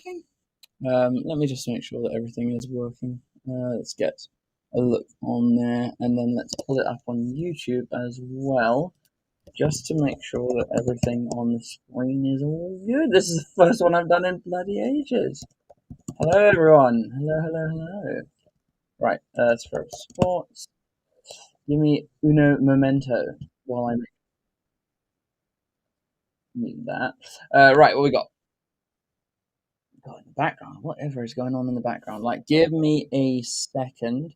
working? Let me just make sure that everything is working. Let's get a look on there, and then let's pull it up on YouTube as well, just to make sure that everything on the screen is all good. This is the first one I've done in bloody ages. Hello, everyone. Hello, hello, hello. Right, let's throw sports. Give me uno momento while I need that. Right, what we got? God, in the background. Whatever is going on in the background. Like, give me a second.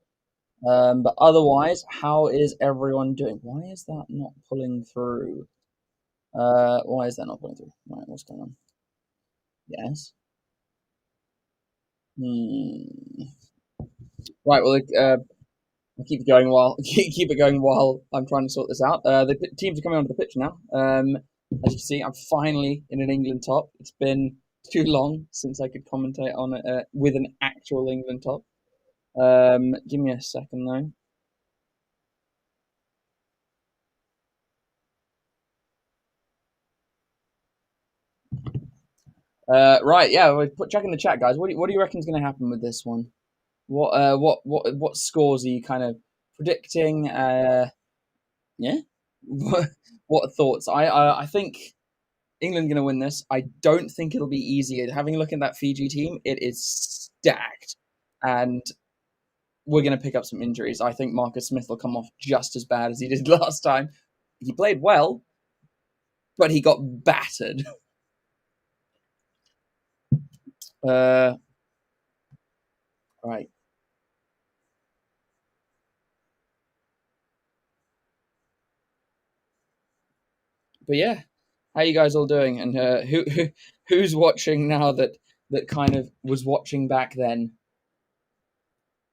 But otherwise, how is everyone doing? Why is that not pulling through? Why is that not pulling through? Right, what's going on? Yes. Hmm. Right. Well, I'll keep it going while keep it going while I'm trying to sort this out. The teams are coming onto the pitch now. As you can see, I'm finally in an England top. It's been too long since I could commentate on it with an actual England top. Give me a second though. Right, yeah, check in the chat, guys. What do you reckon is going to happen with this one? What scores are you kind of predicting? Yeah, what thoughts? I think England going to win this. I don't think it'll be easy. Having a look at that Fiji team, it is stacked, and we're going to pick up some injuries. I think Marcus Smith will come off just as bad as he did last time. He played well, but he got battered. Right. But yeah, how you guys all doing? And who's watching now that kind of was watching back then,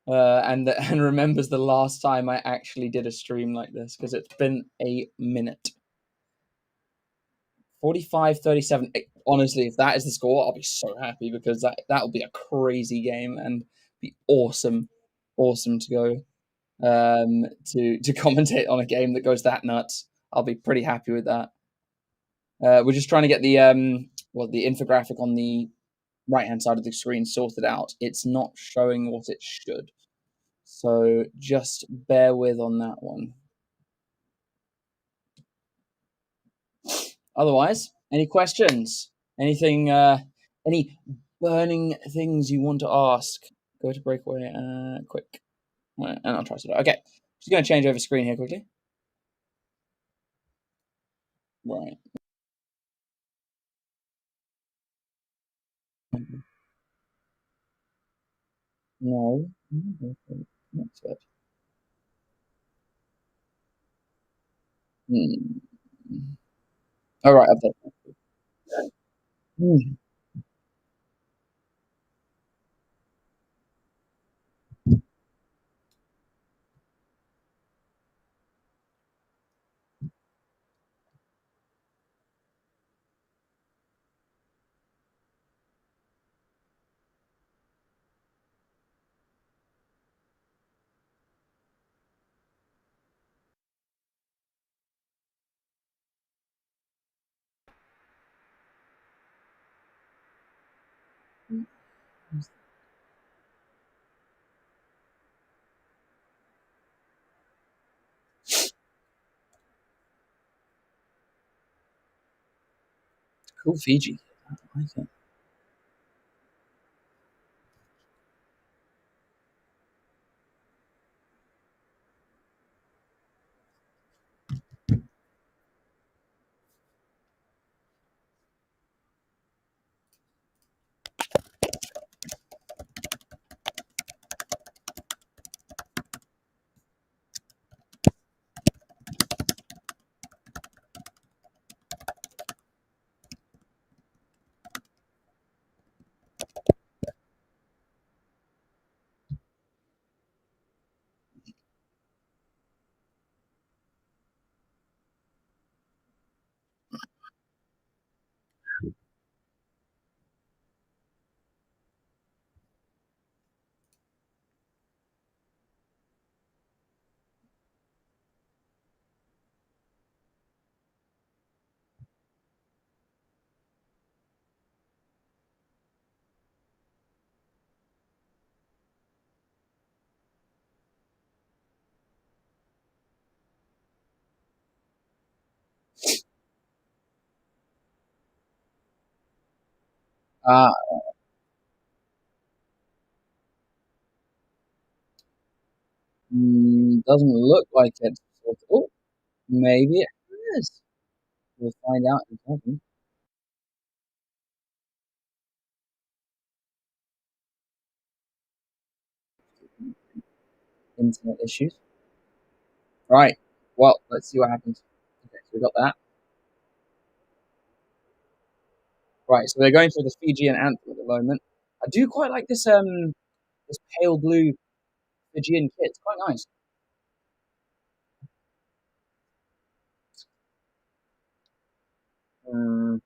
and remembers the last time I actually did a stream like this, because it's been a minute. 45-37. Honestly, if that is the score, I'll be so happy, because that'll be a crazy game and be awesome to go to commentate on a game that goes that nuts. I'll be pretty happy with that. We're just trying to get the the infographic on the right hand side of the screen sorted out. It's not showing what it should, so just bear with on that one. Otherwise, any questions? Anything? Any burning things you want to ask? Go to breakaway. Quick, and I'll try to. Okay, just going to change over screen here quickly. Right. No. That's it. Hmm. All right. Update. Hmm. Cool Fiji. I like it. Uh, doesn't look like it. Oh, maybe it is. We'll find out in a second. Internet issues. Right. Well, let's see what happens. Okay, so we got that. Right. So they're going through the Fijian anthem at the moment. I do quite like this pale blue Fijian kit. It's quite nice. Um,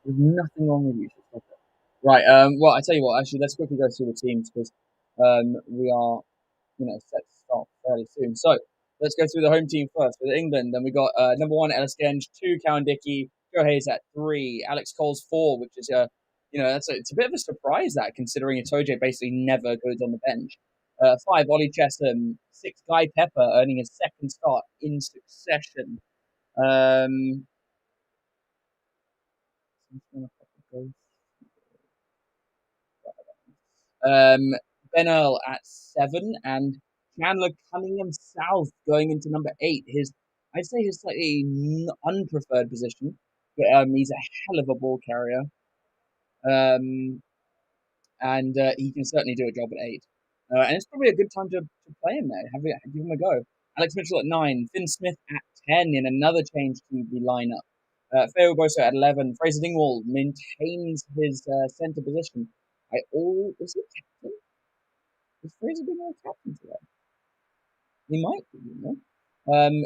there's nothing wrong with you. So stop it. Right. Well, I tell you what. Actually, let's quickly go through the teams because we are set to start fairly soon. So let's go through the home team first. With England, then we got number one Ellis Genge, two Cowan Dickey, Joe Hayes at three, Alex Cole's four, which is it's a bit of a surprise that considering Itoje basically never goes on the bench. Five Ollie Chesham, six Guy Pepper earning his second start in succession. Um, Um, Ben Earl at seven, and Chandler Cunningham South going into number eight. I'd say his slightly unpreferred position, but he's a hell of a ball carrier, um, and he can certainly do a job at eight. And it's probably a good time to play him there. Give him a go. Alex Mitchell at nine, Finn Smith at 10 in another change to the lineup. Feo Boso at 11. Fraser Dingwall maintains his centre position. Is he captain? Is Fraser Dingwall captain today? He might be, you know.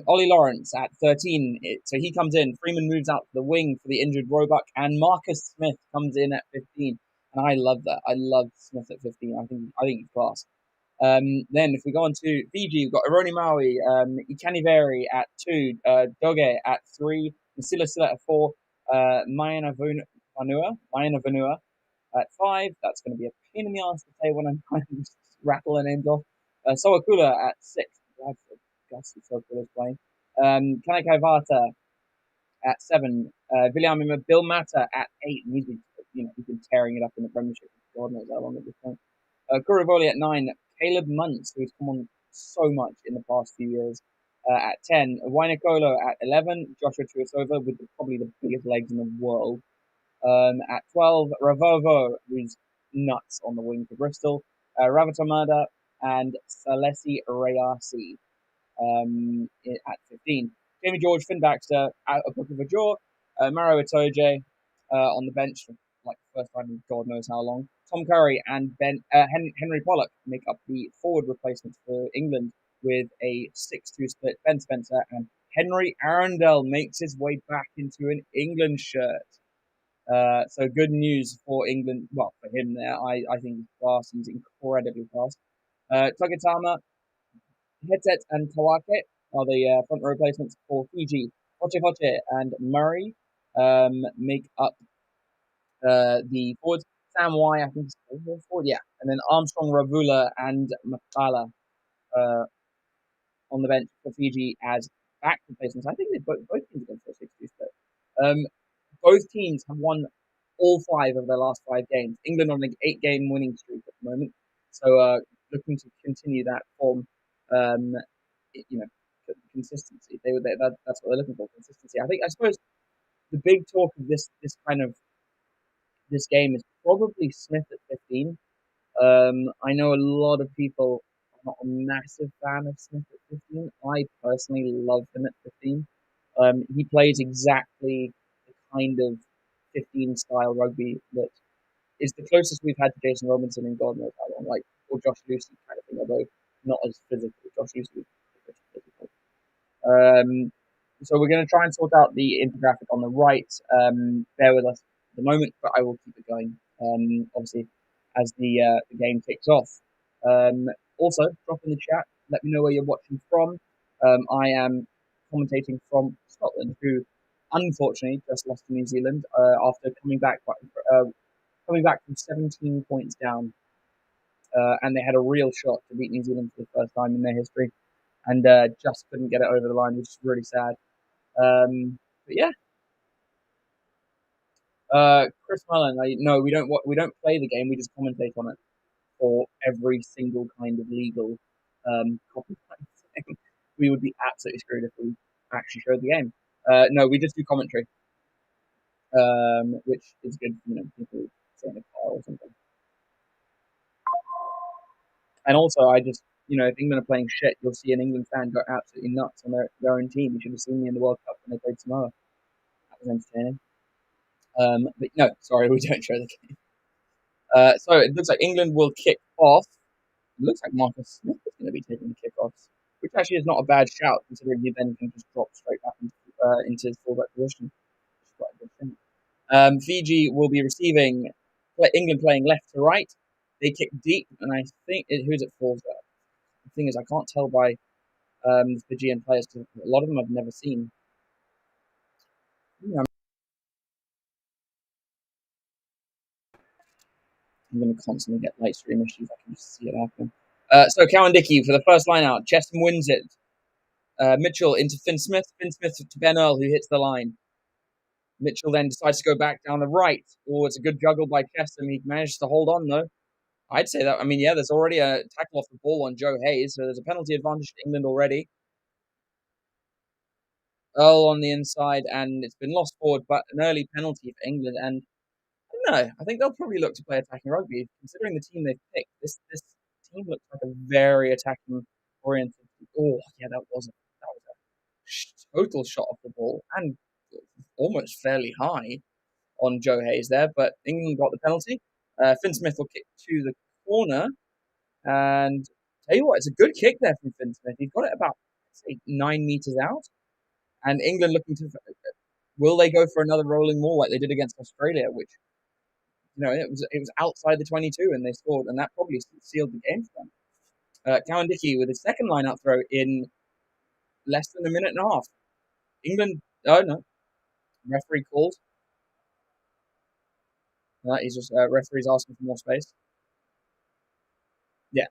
Ollie Lawrence at 13. So he comes in. Freeman moves out to the wing for the injured Roebuck, and Marcus Smith comes in at 15. And I love that. I love Smith at 15. I think he's class. Then if we go on to Fiji, we've got Aroni Maui, Ikaniveri at two, Doge at three, Nasila Silla at four, Mayana Vanua at five. That's going to be a pain in the ass to say when I'm trying to rattle the names off. Sowakula at six. That's Sowakula's playing. Kanai Vata at seven. Bill Mata at eight. And he's been tearing it up in the Premiership. God knows how long at this point. Kurivoli at nine. Caleb Muntz, who's come on so much in the past few years, at 10. Wainakolo at 11. Joshua Tuisova with probably the biggest legs in the world. At 12, Ravovo, who's nuts on the wing for Bristol. Ravatamada and Salesi Rayasi at 15. Jamie George, Finn Baxter, out of Book of a Jaw. Maro Itoje on the bench for like the first time in God knows how long. Tom Curry and Henry Pollock make up the forward replacements for England with a 6-2 split. Ben Spencer and Henry Arundel makes his way back into an England shirt. So good news for England. Well, for him there, I think he's class. He's incredibly fast. Togetama, Headset, and Tawake are the front row replacements for Fiji. Hoche Hoche and Murray make up the forwards. Sam Y, I think, is forward, yeah. And then Armstrong, Ravula, and Makala uh, on the bench for Fiji as back replacements. I think they both teams are going for a 6-2 split. Both teams have won all five of their last five games. England on an 8-game winning streak at the moment, so looking to continue that form. Um, you know, consistency. That's what they're looking for. Consistency. I suppose the big talk of this kind of this game is probably Smith at 15. I know a lot of people are not a massive fan of Smith at 15. I personally love him at 15. He plays exactly the kind of 15 style rugby that is the closest we've had to Jason Robinson in God knows how long, like, or Josh Lucy kind of thing, although not as physical. Josh Lucy was physical. Um, so we're going to try and sort out the infographic on the right. Bear with us at the moment, but I will keep it going. Obviously, as the game kicks off. Also, drop in the chat. Let me know where you're watching from. I am commentating from Scotland, who unfortunately just lost to New Zealand after coming back from 17 points down, and they had a real shot to beat New Zealand for the first time in their history, and just couldn't get it over the line, which is really sad. But yeah, Chris Mullen. No, we don't play the game. We just commentate on it for every single kind of legal copyright thing. We would be absolutely screwed if we actually showed the game. No, we just do commentary, which is good. People say in a car or something. And also, if England are playing shit, you'll see an England fan go absolutely nuts on their own team. You should have seen me in the World Cup when they played Samoa. That was entertaining. But no, sorry, we don't show the game. So it looks like England will kick off. It looks like Marcus Smith is going to be taking the kickoffs, which actually is not a bad shout, considering he then can just drop straight back into his fullback position, which is quite a good thing. Fiji will be receiving England playing left to right. They kick deep, and I think who's it falls at. The thing is, I can't tell by the Fijian players because a lot of them I've never seen. I'm going to constantly get light stream issues. I can just see it happen. So Cowan Dickey for the first line out. Cheston wins it. Mitchell into Finn Smith. Finn Smith to Ben Earl, who hits the line. Mitchell then decides to go back down the right. Oh, it's a good juggle by Cheston. He manages to hold on, though. I'd say that. I mean, yeah, there's already a tackle off the ball on Joe Hayes, so there's a penalty advantage to England already. Earl on the inside, and it's been lost forward, but an early penalty for England. And I don't know. I think they'll probably look to play attacking rugby, considering the team they've picked. This team looks like a very attacking oriented. Oh, yeah, that was a total shot off the ball and almost fairly high on Joe Hayes there, but England got the penalty. Finn Smith will kick to the corner, and tell you what, it's a good kick there from Finn Smith. He's got it about, say, 9 meters out, and England looking to. Will they go for another rolling maul like they did against Australia, which it was outside the 22 and they scored, and that probably sealed the game for them. Cowan Dickey with his second line-out throw in less than a minute and a half. England, oh no, referee called. He's just referee's asking for more space. Yeah,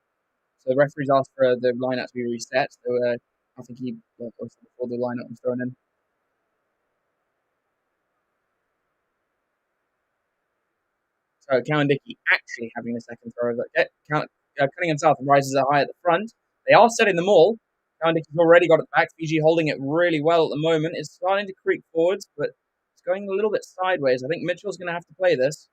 so the referee's asked for the line-out to be reset. So I think before the line-out was thrown in. So Cowan Dickey actually having a second throw. Cunningham South rises high at the front. They are setting them all. Cowan Dickey's already got it back. Fiji holding it really well at the moment. It's starting to creep forwards, but it's going a little bit sideways. I think Mitchell's going to have to play this.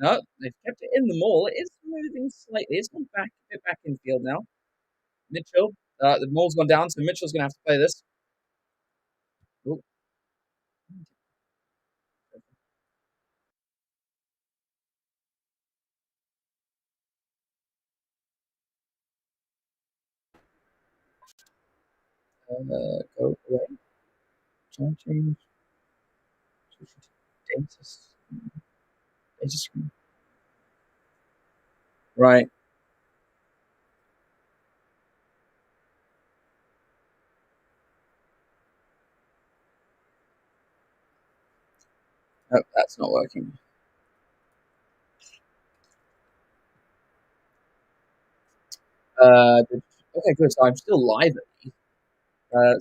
No, they've kept it in the maul. It is moving slightly. It's gone back a bit back in field now. Mitchell, the maul's gone down, so Mitchell's going to have to play this. Ooh. Go away. Change. Data screen. Right. Oh, that's not working. Okay, good. So I'm still live at least.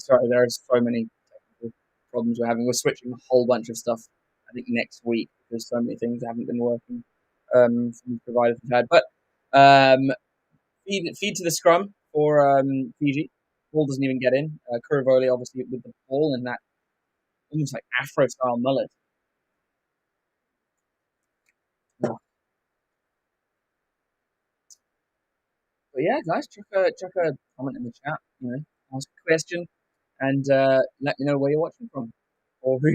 Sorry, there are so many technical problems we're having. We're switching a whole bunch of stuff, I think, next week because so many things haven't been working from providers we've had. But feed to the scrum for Fiji. Ball doesn't even get in. Kurivoli obviously with the ball and that almost like Afro style mullet. Oh. But yeah, guys, chuck a comment in the chat. Ask a question and let me know where you're watching from or who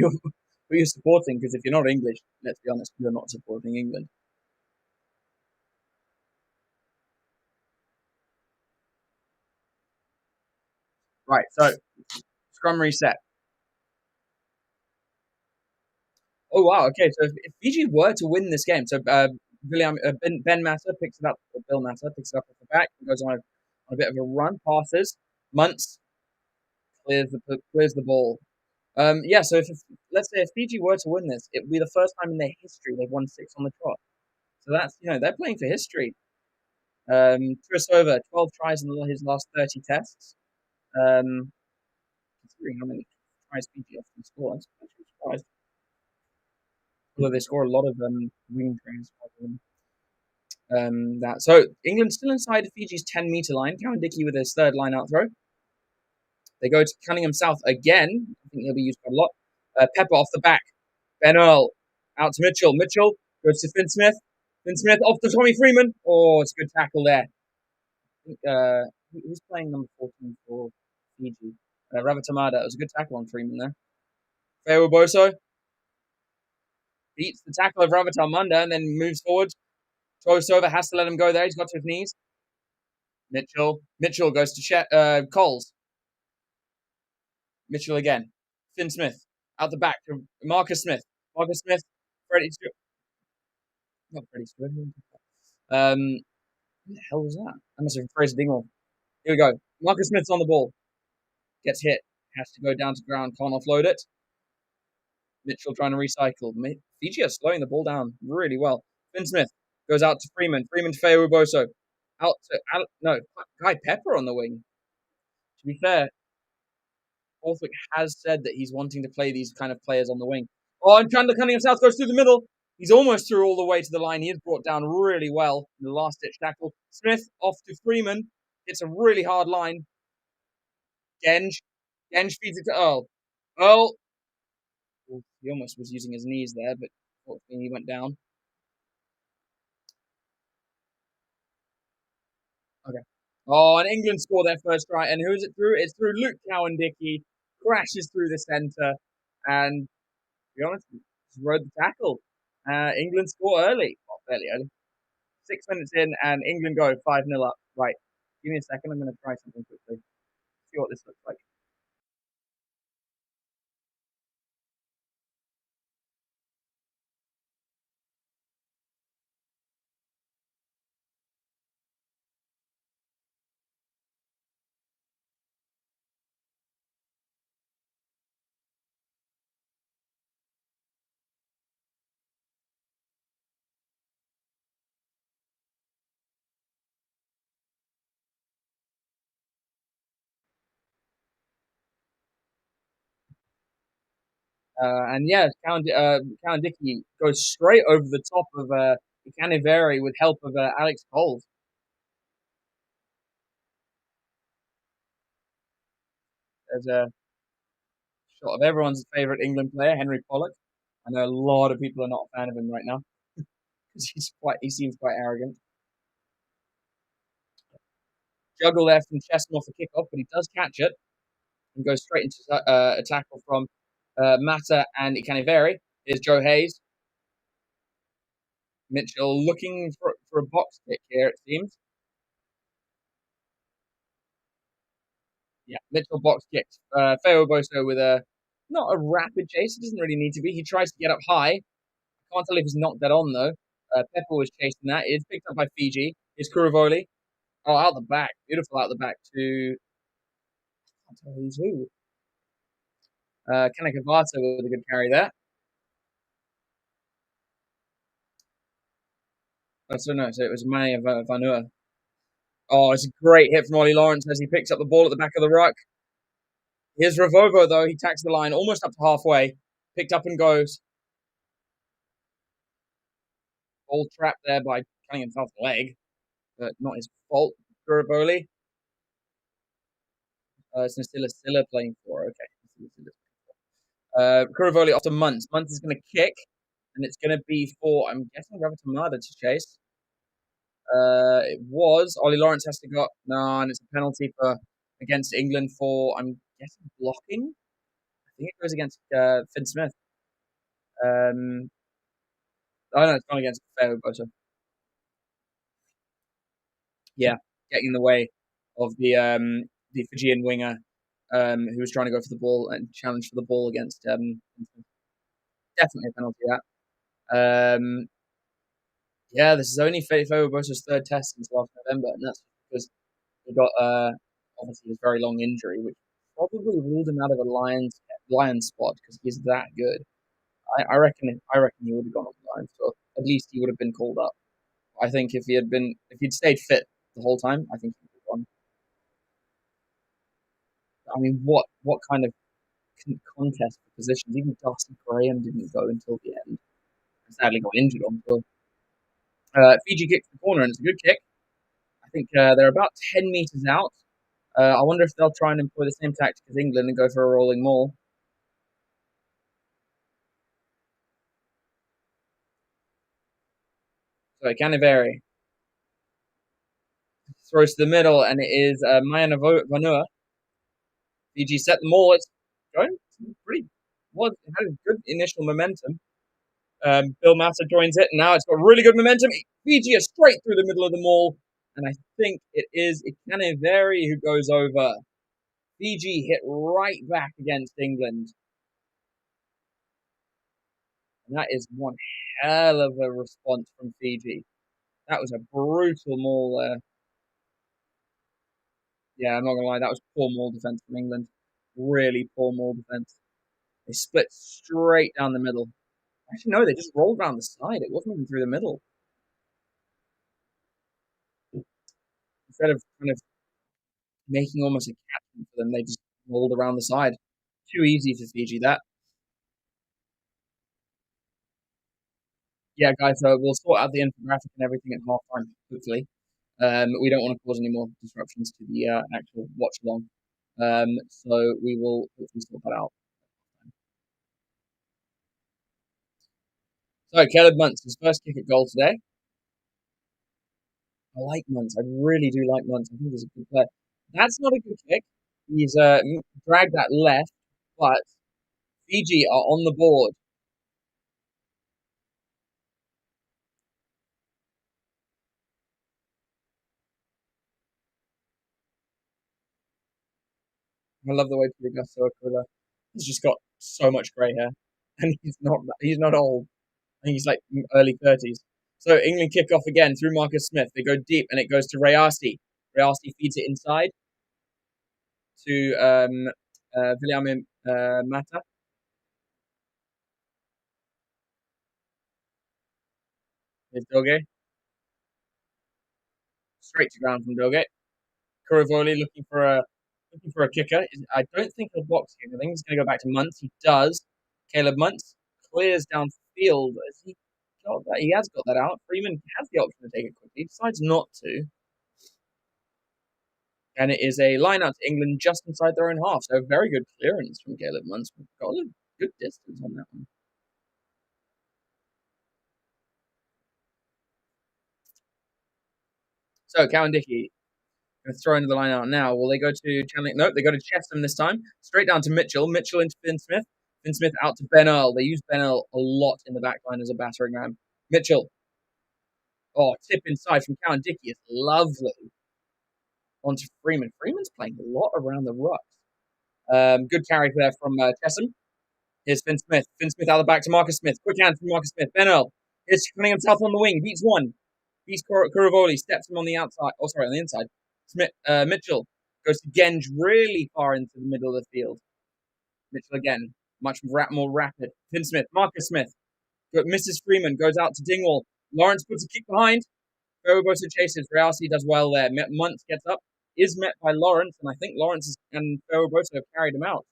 you're supporting. Because if you're not English, let's be honest, you're not supporting England. Right. So scrum reset. Oh wow. Okay. So if Fiji were to win this game, so Ben Massa picks it up. Or Bill Massa picks it up off the back. And goes on a bit of a run. Passes. Muntz clears the ball. Yeah. So if let's say if Fiji were to win this, it would be the first time in their history they've won 6 on the trot. So that's they're playing for history. Turisova, 12 tries in his last 30 tests. Considering how many tries Fiji often score, I'm actually surprised. Although they score a lot of wing tries. That so England still inside Fiji's 10-meter line. Cowan-Dickie with his third line out throw. They go to Cunningham South again. I think he'll be used quite a lot. Pepper off the back. Ben Earl out to Mitchell. Mitchell goes to Finn Smith. Finn Smith off to Tommy Freeman. Oh, it's a good tackle there. I think who's playing number 14 for Fiji? Ravatamada. It was a good tackle on Freeman there. Feo Boso beats the tackle of Ravatamanda and then moves forward. Turisova has to let him go there. He's got to his knees. Mitchell goes to Coles. Mitchell again. Finn Smith out the back to Marcus Smith. Marcus Smith. Freddie Stewart. Not Freddie Stewart. Who the hell was that? I must have been Fraser Dingwall. Here we go. Marcus Smith's on the ball. Gets hit. Has to go down to ground. Can't offload it. Mitchell trying to recycle. Fiji are slowing the ball down really well. Finn Smith goes out to Freeman. Freeman to Feo Uboso. Out to Guy Pepper on the wing. To be fair, Borthwick has said that he's wanting to play these kind of players on the wing. Oh, and Chandler Cunningham South goes through the middle. He's almost through all the way to the line. He is brought down really well in the last-ditch tackle. Smith off to Freeman. It's a really hard line. Genge feeds it to Earl. Earl. He almost was using his knees there, but fortunately he went down. Okay. Oh, and England score their first try. And who is it through? It's through Luke Cowan-Dickie. Crashes through the centre. And to be honest, just rode the tackle. England score early. Well, fairly early. 6 minutes in, and England go 5-0 up. Right. Give me a second. I'm going to try something quickly. See what this looks like. And yeah, Cowan-Dickie goes straight over the top of Caniveri with help of Alex Coles. There's a shot of everyone's favourite England player, Henry Pollock. I know a lot of people are not a fan of him right now because he seems quite arrogant. Juggle there from Chesson off the kickoff, but he does catch it and goes straight into a tackle from Mata and Ikaniveri. Here's Joe Hayes. Mitchell looking for a box kick here, it seems. Yeah, Mitchell box kicks. Feo Boso with not a rapid chase. It doesn't really need to be. He tries to get up high. Can't tell if he's knocked that on, though. Pepper was chasing that. It's picked up by Fiji. It's Kuravoli. Oh, out the back. Beautiful out the back to... I can't tell who's who. Kanakavata with a good carry there. Oh, so it was Mane of Vanua. Oh, it's a great hit from Ollie Lawrence as he picks up the ball at the back of the ruck. Here's Ravovo, though. He tacks the line almost up to halfway. Picked up and goes. Ball trapped there by Cunningham South's leg, but not his fault. Kuravoli. It's Nasila playing for. Okay. Kuravoli off to Muntz. Muntz is going to kick, and it's going to be for, I'm guessing, Ravatamada to chase. It was. Ollie Lawrence has to go. No, and it's a penalty against England for, I'm guessing, blocking. I think it goes against Finn Smith. Oh no, it's gone against Feo Boso. Yeah, getting in the way of the Fijian winger who was trying to go for the ball and challenge for the ball against definitely a penalty that. Yeah, this is only Fede Bosa's third test since last November, and that's because he got obviously his very long injury, which probably ruled him out of a Lions spot because he's that good. I reckon he would have gone on the Lions, so at least he would have been called up. I think if he'd stayed fit the whole time, I think he would have gone. I mean, what kind of contest for positions? Even Darcy Graham didn't go until the end. Sadly, got injured on tour. Fiji kicks the corner, and it's a good kick. I think they're about 10 meters out. I wonder if they'll try and employ the same tactic as England and go for a rolling maul. So Canaveri throws to the middle, and it is Maya Vanua. Fiji set the maul. It's going pretty well. It had a good initial momentum. Bill Massa joins it, and now it's got really good momentum. Fiji is straight through the middle of the maul, and I think it is Ikaneveri who goes over. Fiji hit right back against England, and that is one hell of a response from Fiji. That was a brutal maul there. Yeah, I'm not gonna lie, that was poor maul defense from England. Really poor maul defense. They split straight down the middle. Actually, no, they just rolled around the side. It wasn't even through the middle. Instead of kind of making almost a catchment for them, they just rolled around the side. Too easy for Fiji, that. Yeah, guys, so we'll sort out the infographic and everything at half time, hopefully. We don't want to cause any more disruptions to the actual watch along. So we will hopefully sort that out. So Caleb Muntz, his first kick at goal today. I like Muntz. I really do like Muntz. I think he's a good player. That's not a good kick. He's dragged that left, but Fiji are on the board. I love the way Piligasto Akula has just got so much grey hair, and he's not old. I think he's like early 30s. So England kick off again through Marcus Smith. They go deep, and it goes to Rayasti. Rayasti feeds it inside to William Mata. There's Doge. Straight to ground from Doge. Kuravoli looking for a kicker. I don't think he'll box kick. I think he's going to go back to Muntz. He does. Caleb Muntz clears downfield. Has he got that? He has got that out. Freeman has the option to take it quickly. He decides not to. And it is a line out to England just inside their own half. So very good clearance from Caleb Muntz. We've got a good distance on that one. So Cowan Dickey going to throw into the line out now. Will they go to Chanling? Nope, they go to Chesham this time. Straight down to Mitchell. Mitchell into Finn Smith. Finn Smith out to Ben Earl. They use Ben Earl a lot in the back line as a battering ram. Mitchell. Oh, tip inside from Cowan Dickey. It's lovely. Onto Freeman. Freeman's playing a lot around the ruck. Good carry there from Chesham. Here's Finn Smith. Finn Smith out of the back to Marcus Smith. Quick hand from Marcus Smith. Ben Earl. Here's Cunningham South on the wing. Beats one. Beats Kuravoli. Steps him on the outside. Oh, sorry, on the inside. Mitchell goes to Genge really far into the middle of the field. Mitchell again. Much more rapid. Finn Smith. Marcus Smith. Mrs. Freeman goes out to Dingwall. Lawrence puts a kick behind. Bobosa chases. Realcy does well there. Muntz gets up. Is met by Lawrence. And I think Lawrence and Bobosa have carried him out.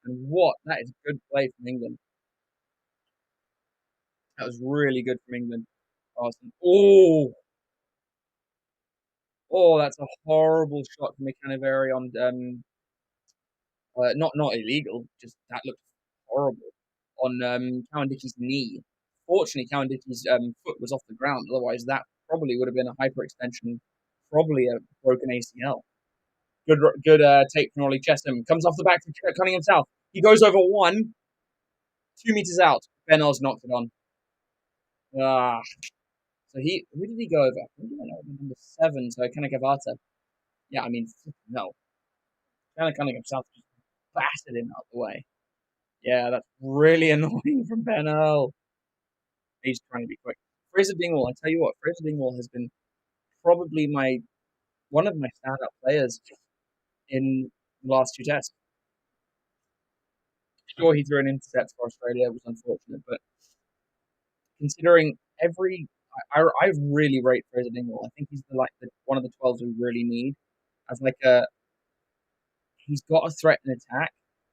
And what? That is good play from England. That was really good from England. Awesome. Oh, that's a horrible shot from Canaveri on not illegal, just that looked horrible on Cowandicky's knee. Fortunately, Cowandicky's foot was off the ground. Otherwise, that probably would have been a hyperextension, probably a broken ACL. Good take from Ollie Chesham. Comes off the back from Cunningham South. He goes over 2 meters out. Ben Oz knocked it on. Ah, so who did he go over? Who did he go over? Number 7. So Kanakavata. Yeah, I mean, no. Cunningham South just battered him out the way. Yeah, that's really annoying from Ben Earl. He's trying to be quick. Fraser Dingwall, I tell you what, Fraser Dingwall has been probably my one of my standout players in the last two tests. Sure, he threw an intercept for Australia. It was unfortunate, but considering every, I really rate Fraser Dingwall. I think he's one of the 12s we really need as like a. He's got a threat in attack.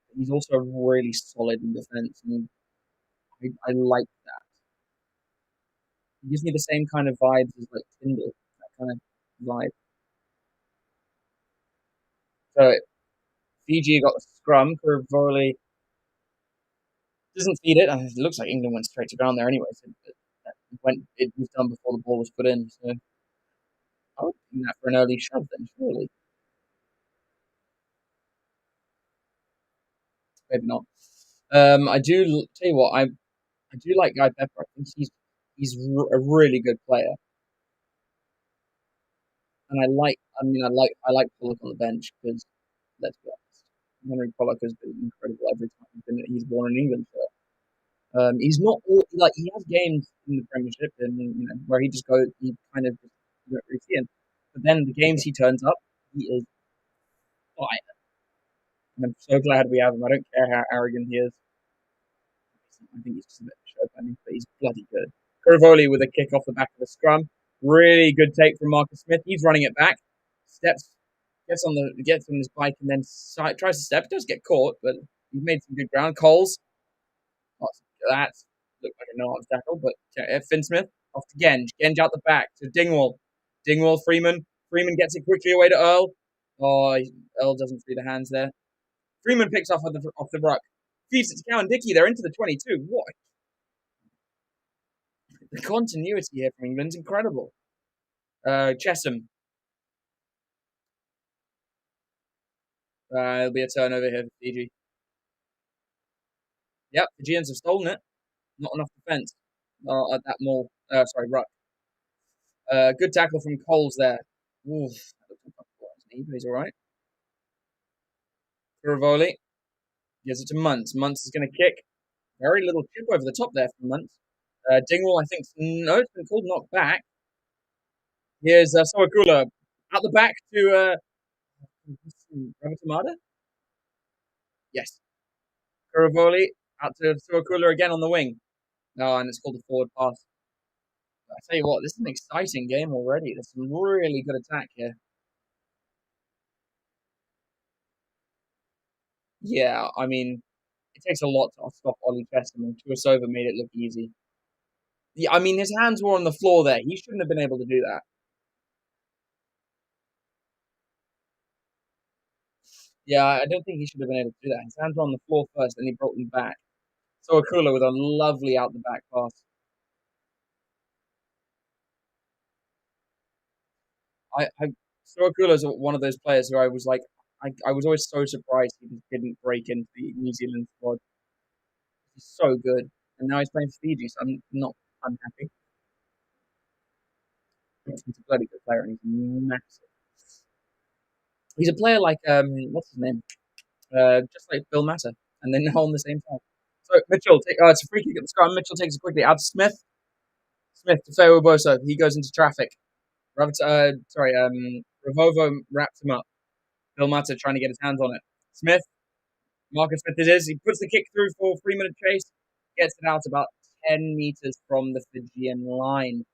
But he's also really solid in defense, and I like that. He gives me the same kind of vibes as like Tyndall, that kind of vibe. So Fiji got the scrum. Kurvoli doesn't feed it. It looks like England went straight to ground there anyway. So it was done before the ball was put in. So I would think that for an early shove then, surely. Maybe not. I do tell you what, I do like Guy Pepper. I think a really good player, and I like Pollock on the bench because let's be honest, Henry Pollock has been incredible every time he's worn an England shirt. He's not like he has games in the Premiership and where he kind of just you don't really see him, but then the games he turns up, he is fire. And I'm so glad we have him. I don't care how arrogant he is. I think he's just a bit of a show bunny, but he's bloody good. Kurvoli with a kick off the back of the scrum. Really good take from Marcus Smith. He's running it back. Steps, gets on his bike and then tries to step. Does get caught, but he's made some good ground. Coles. That looked like a no-arms tackle, but Finn Smith off to Genge. Genge out the back to Dingwall. Dingwall, Freeman. Freeman gets it quickly away to Earl. Oh, Earl doesn't free the hands there. Freeman picks off the ruck. Feeds it to Cowan Dickey. They're into the 22. What? The continuity here from England's incredible. Chesham. It'll be a turnover here for Fiji. Yep, Fijians have stolen it. Not enough defence at that maul. Ruck. Good tackle from Coles there. Oof, but he's all right. Kurvoli gives it to Muntz. Muntz is going to kick. Very little chip over the top there from Muntz. Dingwall, I think, no, it's been called knocked back. Here's Sawakula at the back to Ravatamada. Yes. Kurvoli out to Sawakula again on the wing. Oh, and it's called a forward pass. I tell you what, this is an exciting game already. There's some really good attack here. Yeah, I mean, it takes a lot to stop Ollie Chesham, and Tuasova made it look easy. Yeah, I mean, his hands were on the floor there. He shouldn't have been able to do that. Yeah, I don't think he should have been able to do that. His hands were on the floor first, then he brought them back. So Akula with a lovely out the back pass. So Akula is one of those players who I was like, I was always so surprised he didn't break into the New Zealand squad. He's so good, and now he's playing for Fiji, so I'm not unhappy. He's a bloody good player, and he's massive. He's a player like what's his name? Just like Bill Matter, and then now on the same side. So Mitchell, it's a free kick at the scrum. Mitchell takes it quickly out to Smith. Smith to Feo Boso. He goes into traffic. Ravovo wraps him up. Bill Matter trying to get his hands on it. Smith, Marcus Smith it is. He puts the kick through for 3-minute chase. Gets it out about 10 meters from the Fijian line.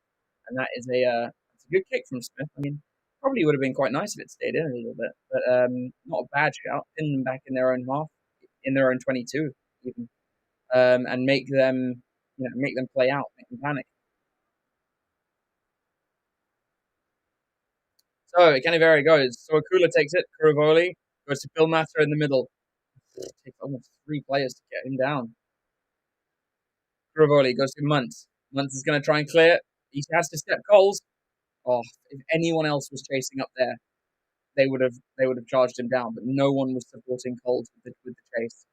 And that is it's a good kick from Smith. I mean, probably would have been quite nice if it stayed in a little bit, but not a bad shout. Pin them back in their own half, in their own 22 even, and make them play out, make them panic. So Caniveri goes. So Akula takes it. Kurvoli goes to Bill Matter in the middle. It takes almost 3 players to get him down. Kurvoli goes to Muntz. Muntz is going to try and clear it. He has to step Coles. Oh, if anyone else was chasing up there, they would have charged him down, but no one was supporting Coles with the chase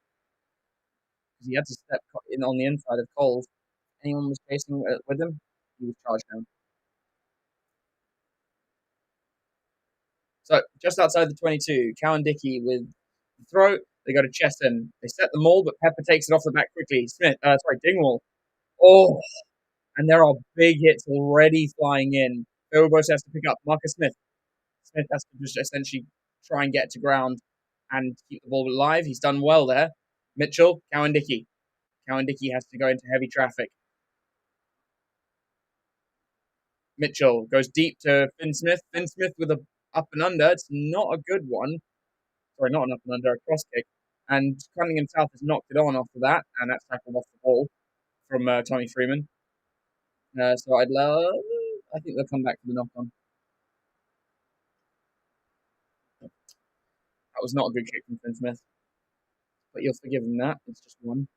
because he had to step in on the inside of Coles. Anyone was chasing with him, he was charged down. So just outside the 22, Cowan Dickey with the throw. They go to Chesham. They set the maul, but Pepper takes it off the back quickly. Dingwall. Oh, And there are big hits already flying in. Philbos has to pick up Marcus Smith. Smith has to just essentially try and get to ground and keep the ball alive. He's done well there. Mitchell, Cowan-Dickey. Cowan-Dickey has to go into heavy traffic. Mitchell goes deep to Finn Smith. Finn Smith with a up and under. It's not a good one. Sorry, not an up and under, a cross kick. And Cunningham South has knocked it on after that, and that's tackled off the ball from Tommy Freeman. So I think they'll come back to the knock on. That was not a good kick from Finn Smith, but you'll forgive him that. It's just one.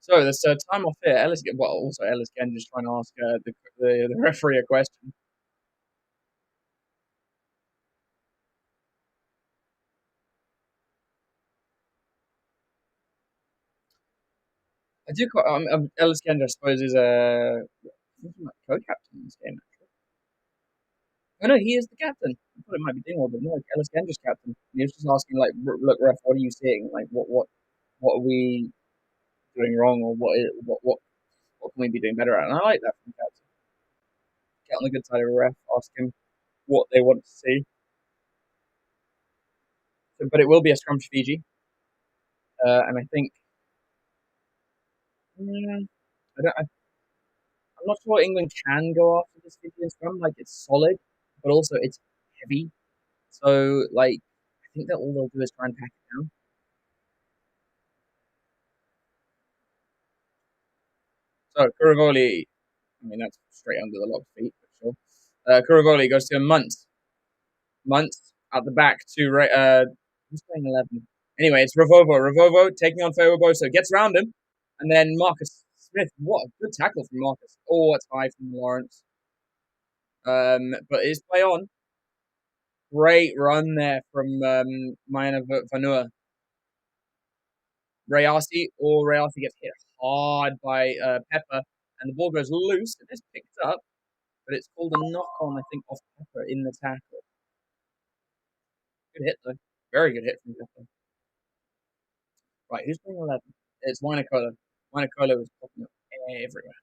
So there's time off here. Ellis Ken just trying to ask the referee a question. I do quite. Ellis Ken, I suppose, is a co-captain in this game. Oh no, he is the captain. I thought it might be Dingwall, but no, Ellis Kendra's captain. He was just asking, like, look, ref, what are you seeing? Like, what are we doing wrong, or what can we be doing better at? And I like that from the captain. Get on the good side of a ref, ask him what they want to see. So, but it will be a scrum for Fiji, and I think I'm not sure England can go after this Fijian scrum. Like, it's solid, but also it's heavy. So, like, I think that all they'll do is try and pack it down. So Kurivoli, I mean, that's straight under the lock feet, for sure. Kurivoli goes to Muntz. Muntz at the back to who's playing 11? Anyway, it's Ravovo. Ravovo taking on Feoboso, gets around him, and then Marcus Smith. What a good tackle from Marcus. Oh, it's high from Lawrence. But his play on. Great run there from Mayana Vanua. Rayasi gets hit hard by Pepper, and the ball goes loose. It is picked up, but it's called a knock on, I think, off Pepper in the tackle. Good hit, though. Very good hit from Pepper. Right, who's playing 11? It's Wainakola. Wainakola is popping up everywhere.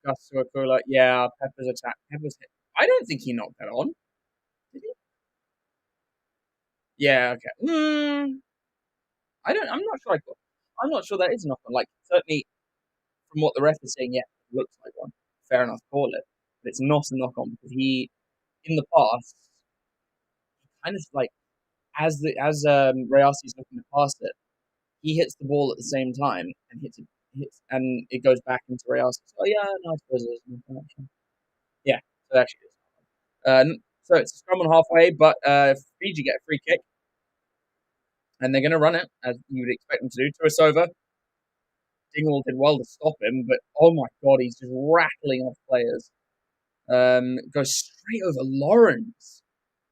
Gus Suakula, yeah, Pepper's attack. Pepper's hit. I don't think he knocked that on. Did he? Yeah, okay. I'm not sure. I'm not sure that is a knock on. Like, certainly from what the ref is saying, yeah, it looks like one. Fair enough, call it. But it's not a knock on because he, in the past, kind of like as Rayasi's looking to pass it, he hits the ball at the same time and and it goes back into Rayasi. Oh yeah, no, I suppose it is. Yeah, so actually it is. So it's a scrum on halfway, but Fiji get a free kick, and they're going to run it as you would expect them to do. Tuasova, Dingwall did well to stop him, but oh my god, he's just rattling off players. Goes straight over Lawrence.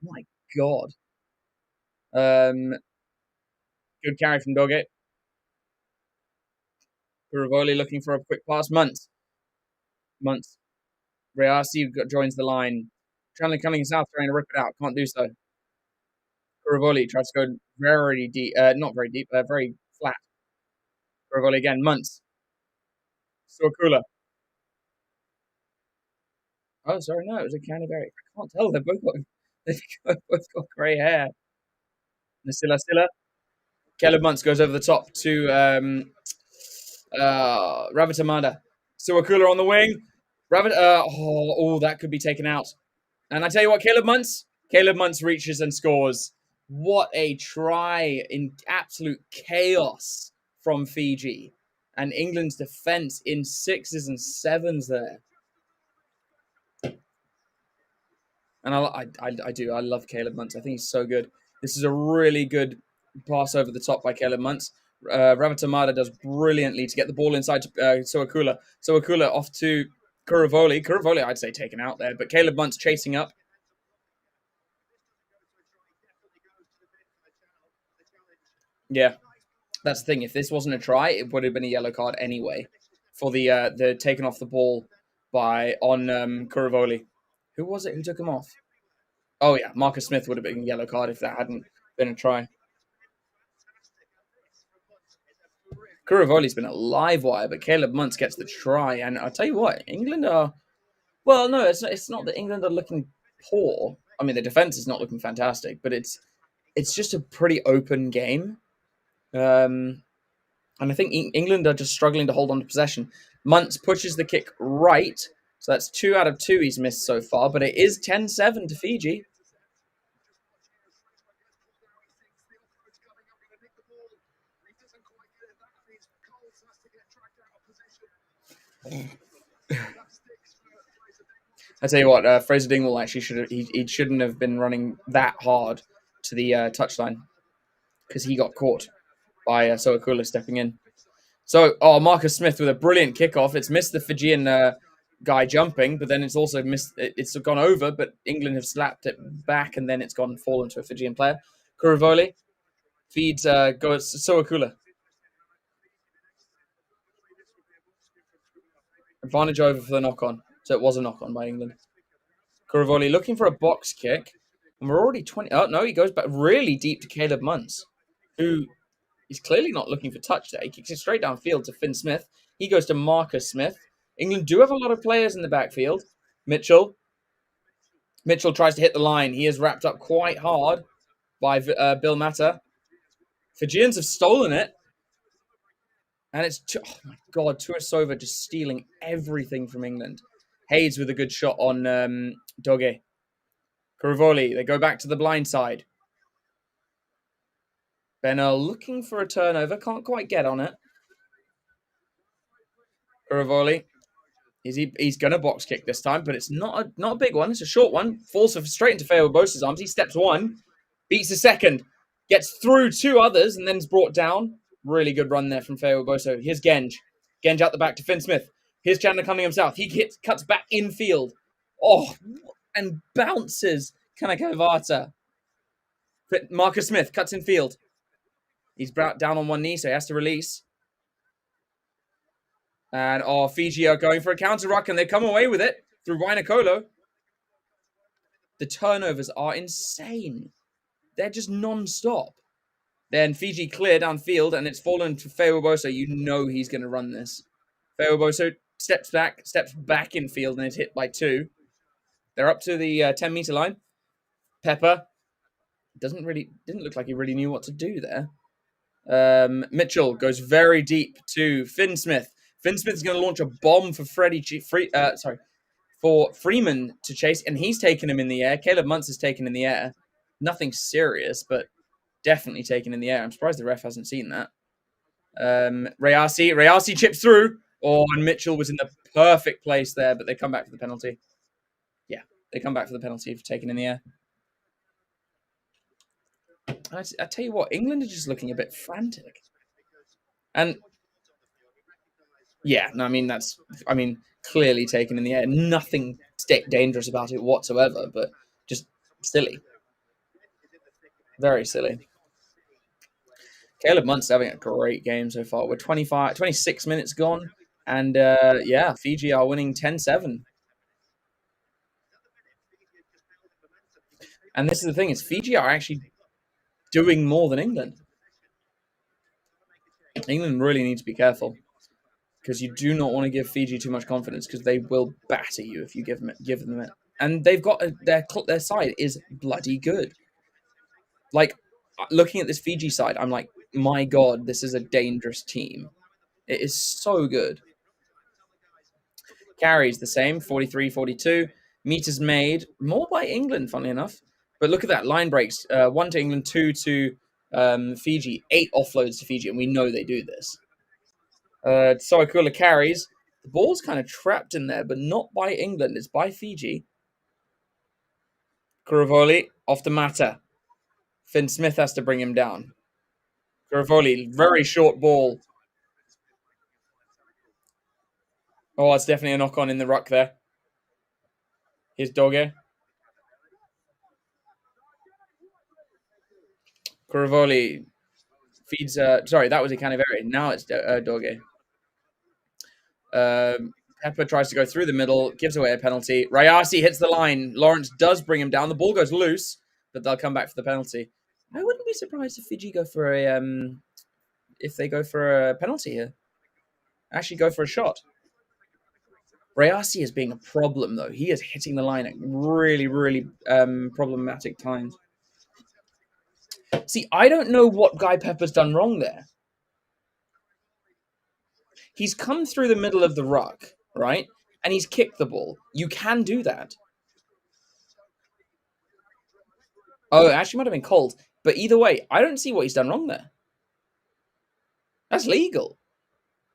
My god. Good carry from Bokke. Kurivoli looking for a quick pass. Muntz. Rayasi joins the line. Tranley coming south, trying to rip it out. Can't do so. Kurivoli tries to go very deep. Not very deep, very flat. Kurivoli again. Muntz. Suakula. Oh, sorry, no, it was a Canterbury. I can't tell. They've both got grey hair. Nasila. Caleb Muntz goes over the top to Ravitamada. Suakula on the wing. That could be taken out. And I tell you what, Caleb Muntz reaches and scores. What a try in absolute chaos from Fiji. And England's defence in 6s and 7s there. And I do. I love Caleb Muntz. I think he's so good. This is a really good pass over the top by Caleb Muntz. Ravatamada does brilliantly to get the ball inside to Suakula. Suakula off to Kurivoli. Kurivoli, I'd say, taken out there. But Caleb Muntz chasing up. Yeah. That's the thing. If this wasn't a try, it would have been a yellow card anyway for the taken off the ball by on Kuravoli. Who was it who took him off? Oh yeah, Marcus Smith would have been a yellow card if that hadn't been a try. Kuravoli's been a live wire, but Caleb Muntz gets the try. And I'll tell you what, England are well. No, it's not that England are looking poor. I mean, the defense is not looking fantastic, but it's just a pretty open game. Um, and I think England are just struggling to hold on to possession. Muntz pushes the kick right, so that's 2 out of 2 he's missed so far, but it is 10-7 to Fiji. I tell you what, Fraser Dingwall actually he shouldn't have been running that hard to the touchline because he got caught by Soakula stepping in. So, Marcus Smith with a brilliant kickoff. It's missed the Fijian guy jumping, but then it's also missed. It's gone over, but England have slapped it back, and then it's fallen to a Fijian player. Kuravoli feeds goes Soakula. Advantage over for the knock on. So it was a knock on by England. Kuravoli looking for a box kick, and we're already 20. Oh no, he goes back really deep to Caleb Muntz, who is clearly not looking for touch there. He kicks it straight downfield to Finn Smith. He goes to Marcus Smith. England do have a lot of players in the backfield. Mitchell tries to hit the line. He is wrapped up quite hard by Bill Mata. Fijians have stolen it. And it's, oh my God, Tuasova just stealing everything from England. Hayes with a good shot on Doge. Kuravoli, they go back to the blind side. Benner looking for a turnover, can't quite get on it. Kuravoli, he's going to box kick this time, but it's not a big one. It's a short one. Falls straight into Feo Bosa's arms. He steps one, beats the second, gets through 2 others, and then is brought down. Really good run there from Feo Boso. Here's Genge. Genge out the back to Finn Smith. Here's Chandler Cunningham South. He cuts back infield. Oh, and bounces Kanakavata. Marcus Smith cuts in field. He's down on one knee, so he has to release. And Fiji are going for a counter ruck, and they come away with it through Wainakolo. The turnovers are insane. They're just non-stop. Then Fiji clear downfield, and it's fallen to Feo-Boso. You know he's going to run this. Feo-Boso steps back in field, and is hit by 2. They're up to the 10-meter line. Pepper didn't look like he really knew what to do there. Mitchell goes very deep to Finn Smith. Finn Smith is going to launch a bomb for for Freeman to chase, and he's taken him in the air. Caleb Muntz is taken in the air. Nothing serious, but definitely taken in the air. I'm surprised the ref hasn't seen that. Rayasi chips through. And Mitchell was in the perfect place there, but they come back for the penalty. Yeah, they come back for the penalty for taking in the air. I tell you what, England are just looking a bit frantic. And yeah, no, I mean, clearly taken in the air. Nothing dangerous about it whatsoever, but just silly. Very silly. Caleb Muntz having a great game so far. We're 26 minutes gone. And Fiji are winning 10-7. And this is the thing, is Fiji are actually doing more than England. England really need to be careful, because you do not want to give Fiji too much confidence, because they will batter you if you give them it. And they've got their side is bloody good. Like, looking at this Fiji side, I'm like, my God, this is a dangerous team. It is so good. Carries the same, 43-42. Meters made, more by England, funnily enough. But look at that, line breaks. 1 to England, 2 to Fiji. 8 offloads to Fiji, and we know they do this. Soakula carries. The ball's kind of trapped in there, but not by England. It's by Fiji. Kuravoli off the Mata. Finn Smith has to bring him down. Kuravoli, very short ball. Oh, it's definitely a knock-on in the ruck there. Here's Doge. Kuravoli Feeds. Sorry, that was a Canaveri. Now it's Doge. Pepper tries to go through the middle, gives away a penalty. Rayasi hits the line. Lawrence does bring him down. The ball goes loose, but they'll come back for the penalty. I wouldn't be surprised if Fiji go for a if they go for a penalty here. Actually, go for a shot. Rayasi is being a problem though. He is hitting the line at really, really problematic times. See, I don't know what Guy Pepper's done wrong there. He's come through the middle of the ruck, right? And he's kicked the ball. You can do that. Oh, it actually might have been cold. But either way, I don't see what he's done wrong there. That's legal.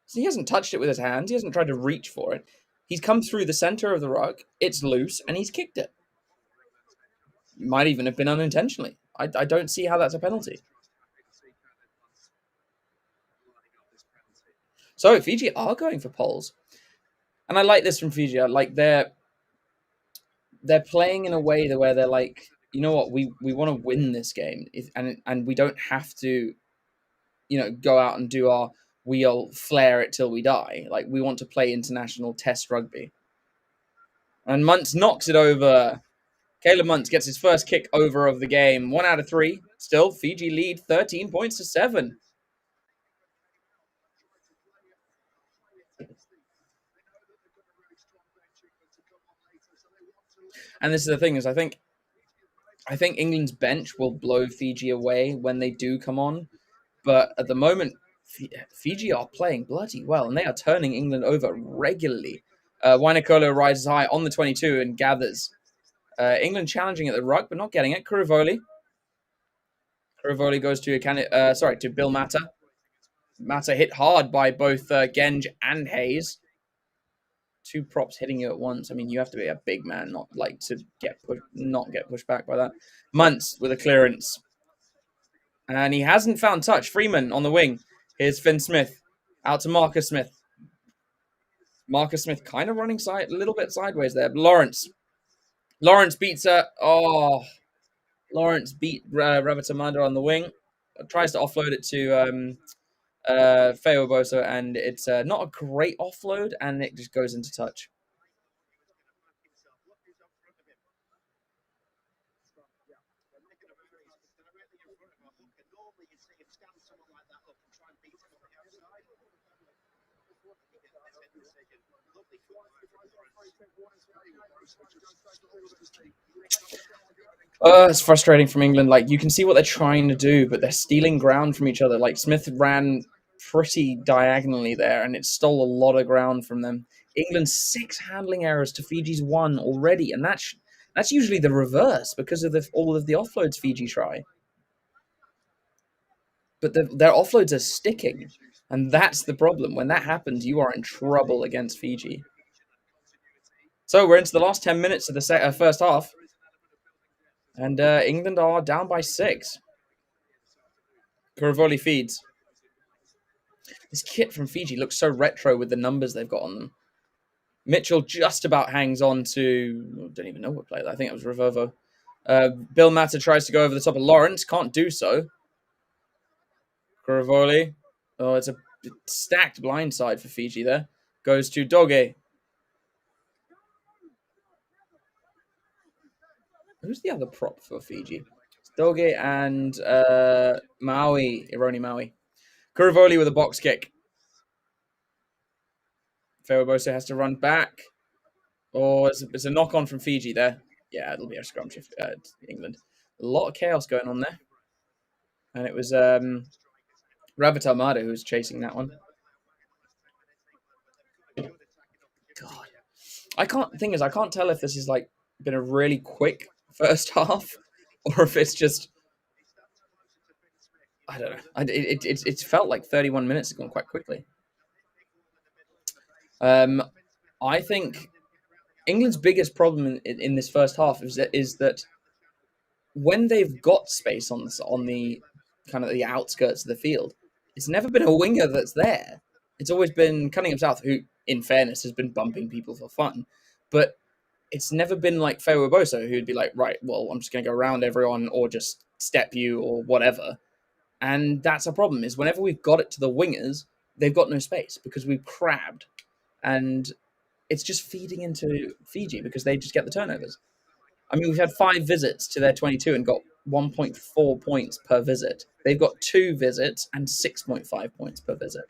So he hasn't touched it with his hands. He hasn't tried to reach for it. He's come through the center of the ruck. It's loose, and he's kicked it. Might even have been unintentionally. I don't see how that's a penalty. So Fiji are going for poles. And I like this from Fiji. I like they're playing in a way where they're like, you know what, we want to win this game, and we don't have to, go out and do our we'll flare it till we die. Like we want to play international test rugby. And Muntz knocks it over. Caleb Muntz gets his first kick over of the game. 1 out of 3. Still, Fiji lead 13 points to 7. And this is the thing is, I think England's bench will blow Fiji away when they do come on. But at the moment, Fiji are playing bloody well, and they are turning England over regularly. Wainakolo rises high on the 22 and gathers. England challenging at the ruck, but not getting it. Kuruvoli goes to Bill Mata. Mata hit hard by both Genge and Hayes. 2 props hitting you at once. I mean, you have to be a big man not to not get pushed back by that. Muntz with a clearance. And he hasn't found touch. Freeman on the wing. Here's Finn Smith. Out to Marcus Smith. Marcus Smith kind of running a little bit sideways there. Lawrence beats her. Oh, Lawrence beat Ravitamanda on the wing. Tries to offload it to Feo Boso, and it's not a great offload, and it just goes into touch. It's frustrating from England. Like, you can see what they're trying to do, but they're stealing ground from each other. Like, Smith ran pretty diagonally there, and it stole a lot of ground from them. England's 6 handling errors to Fiji's 1 already, and that's usually the reverse because of all of the offloads Fiji try. But their offloads are sticking, and that's the problem. When that happens, you are in trouble against Fiji. So we're into the last 10 minutes of the first half. And England are down by 6. Kuruvoli feeds. This kit from Fiji looks so retro with the numbers they've got on them. Mitchell just about hangs on to... I don't even know what player. I think it was Revovo. Bill Mata tries to go over the top of Lawrence. Can't do so. Kuruvoli. Oh, it's a stacked blindside for Fiji there. Goes to Doge. Who's the other prop for Fiji? It's Doge and Ironi Maui. Kuruvoli with a box kick. Feoboso has to run back. Oh, it's a knock-on from Fiji there. Yeah, it'll be a scrum shift England. A lot of chaos going on there. And it was Ravita Amado who was chasing that one. God. I can't tell if this is been a really quick first half or if it's just... I don't know. It's felt like 31 minutes have gone quite quickly. I think England's biggest problem in this first half is that when they've got space on the kind of the outskirts of the field, it's never been a winger that's there. It's always been Cunningham South, who, in fairness, has been bumping people for fun. But it's never been like Feo Boso, who'd be like, right, well, I'm just going to go around everyone or just step you or whatever. And that's a problem. Is whenever we've got it to the wingers, they've got no space because we've crabbed, and it's just feeding into Fiji because they just get the turnovers. I mean, we've had 5 visits to their 22 and got 1.4 points per visit. They've got 2 visits and 6.5 points per visit.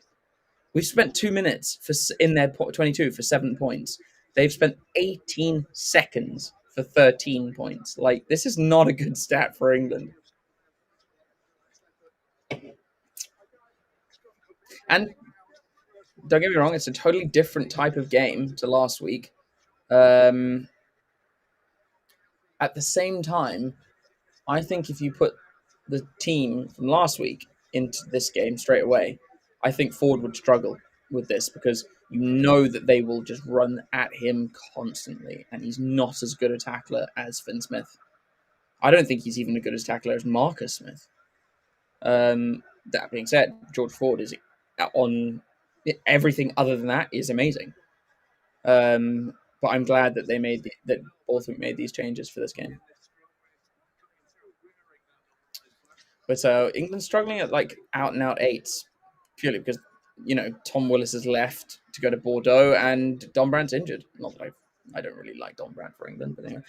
We've spent 2 minutes in their 22 for 7 points. They've spent 18 seconds for 13 points. Like, this is not a good stat for England. And don't get me wrong, it's a totally different type of game to last week. Um, at the same time, I think if you put the team from last week into this game straight away, I think Ford would struggle with this because you know that they will just run at him constantly, and he's not as good a tackler as Finn Smith. I don't think he's even as good a tackler as Marcus Smith. That being said, George Ford is on everything other than that is amazing. But I'm glad that that Borthwick made these changes for this game. But England's struggling at like out and out eights purely because Tom Willis has left to go to Bordeaux and Don Brandt's injured. Not that I don't really like Don Brandt for England, but anyway.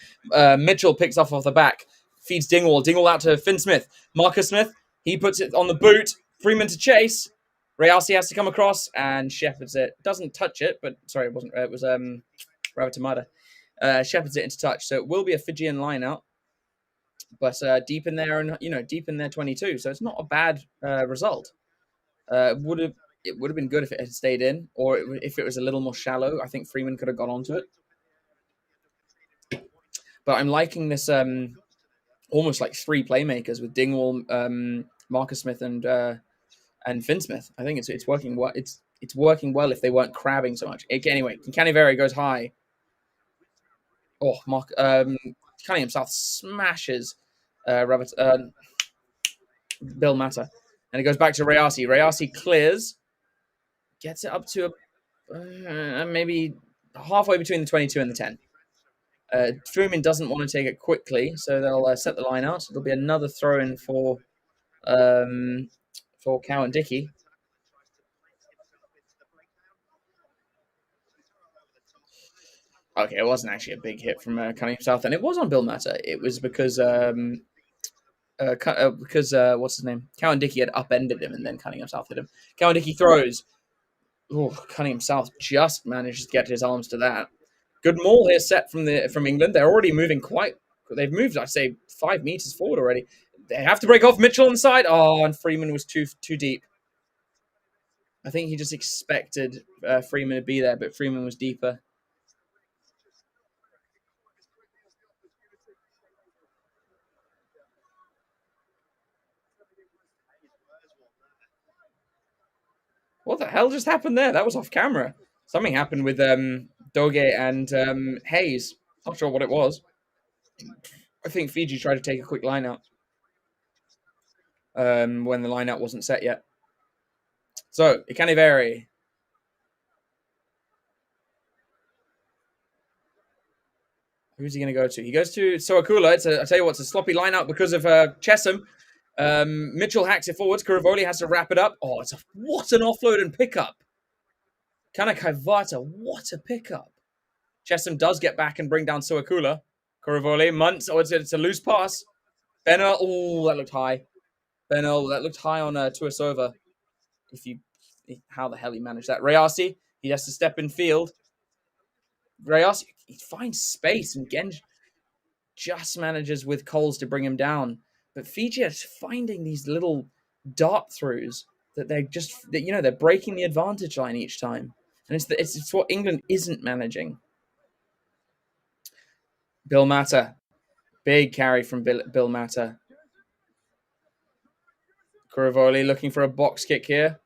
Mitchell picks off the back, feeds Dingwall. Dingwall out to Finn Smith. Marcus Smith, he puts it on the boot. Freeman to chase. Rayasi has to come across and shepherds it. Doesn't touch it, but sorry, it wasn't. It was Ravatamada. Shepherds it into touch. So it will be a Fijian line out, but deep in there and deep in their 22. So it's not a bad result. It would have been good if it had stayed in, or if it was a little more shallow. I think Freeman could have got onto it. But I'm liking this almost like 3 playmakers with Dingwall, Marcus Smith, and Finn Smith. I think it's working well. It's working well if they weren't crabbing so much. Anyway, Caniveri goes high. Oh, Cunningham South smashes Bill Matter, and it goes back to Rayasi. Rayasi clears, gets it up to maybe halfway between the 22 and the 10. Freeman doesn't want to take it quickly, so they'll set the line out. There'll be another throw in for Cowan Dickey. Okay, it wasn't actually a big hit from Cunningham South, and it was on Bill Matter. It was because what's his name? Cowan Dickey had upended him, and then Cunningham South hit him. Cowan Dickey throws. Oh, Cunningham South just managed to get his arms to that. Good maul here set from England. They're already moving They've moved, I'd say, 5 meters forward already. They have to break off Mitchell on the side. Oh, and Freeman was too deep. I think he just expected Freeman to be there, but Freeman was deeper. What the hell just happened there? That was off camera. Something happened with Doge and Hayes. Not sure what it was. I think Fiji tried to take a quick line out when the line out wasn't set yet. So, Ikaniveri. Who's he going to go to? He goes to Soakula. I tell you what, it's a sloppy line out because of Chesham. Mitchell hacks it forwards. Kuravoli has to wrap it up. Oh, what an offload and pickup. Kanakaivata, what a pickup. Chesham does get back and bring down Soakula. Kuravoli, Muntz. Oh, it's a loose pass. Benner, oh, that looked high. Benner, that looked high on Tuasova. How the hell he managed that. Rayasi, he has to step in field. Rayasi, he finds space, and Genj just manages with Coles to bring him down. But Fiji is finding these little dart throughs that they're breaking the advantage line each time. And it's what England isn't managing. Bill Matter. Big carry from Bill Matter. Kuravoli looking for a box kick here.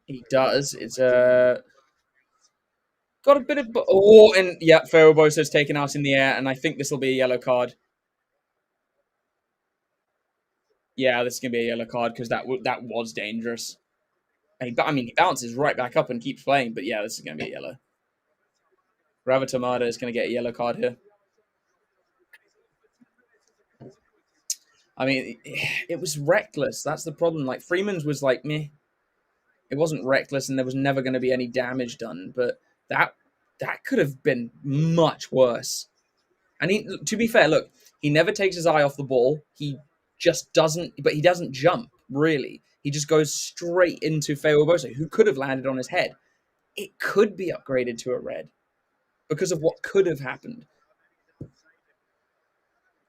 He does. It's got a bit of and yeah, Ferobosa's taken out in the air, and I think this will be a yellow card. Yeah, this is gonna be a yellow card because that was dangerous. He bounces right back up and keeps playing, but yeah, this is gonna be a yellow. Ravatamada is gonna get a yellow card here. I mean, it was reckless. That's the problem. Like Freeman's was like meh. It wasn't reckless, and there was never going to be any damage done. But that that could have been much worse. And to be fair, look, he never takes his eye off the ball. He just doesn't. But he doesn't jump really. He just goes straight into Feo, who could have landed on his head. It could be upgraded to a red because of what could have happened.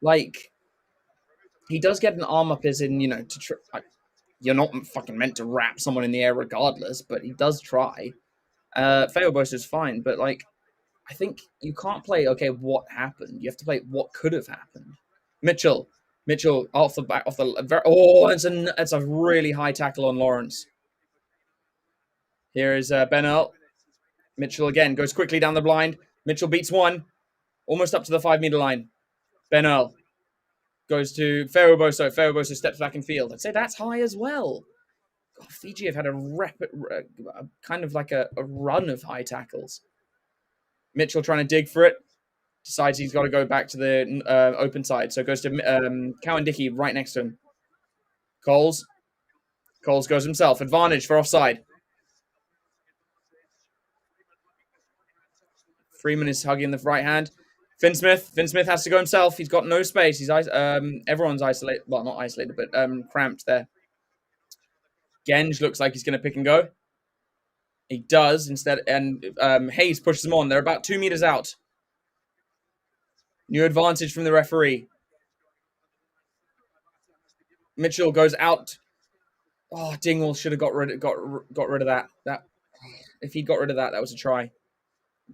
Like he does get an arm up as in you're not fucking meant to wrap someone in the air regardless, but he does try. Feobos is fine, but like I think you can't play okay what happened. You have to play what could have happened. Mitchell, off the back, it's a really high tackle on Lawrence. Here is Ben Earl. Mitchell again goes quickly down the blind. Mitchell beats one, almost up to the 5 meter line. Ben Earl goes to Feroboso. Feroboso steps back in field. I'd say that's high as well. God, Fiji have had kind of like a run of high tackles. Mitchell trying to dig for it. Decides he's got to go back to the open side. So goes to Cowan Dickey right next to him. Coles goes himself. Advantage for offside. Freeman is hugging the right hand. Finn Smith has to go himself. He's got no space. He's everyone's isolated. Well, not isolated, but cramped there. Genge looks like he's going to pick and go. He does instead, and Hayes pushes him on. They're about 2 meters out. New advantage from the referee. Mitchell goes out. Oh, Dingwall should have got rid of that. That if he got rid of that, that was a try.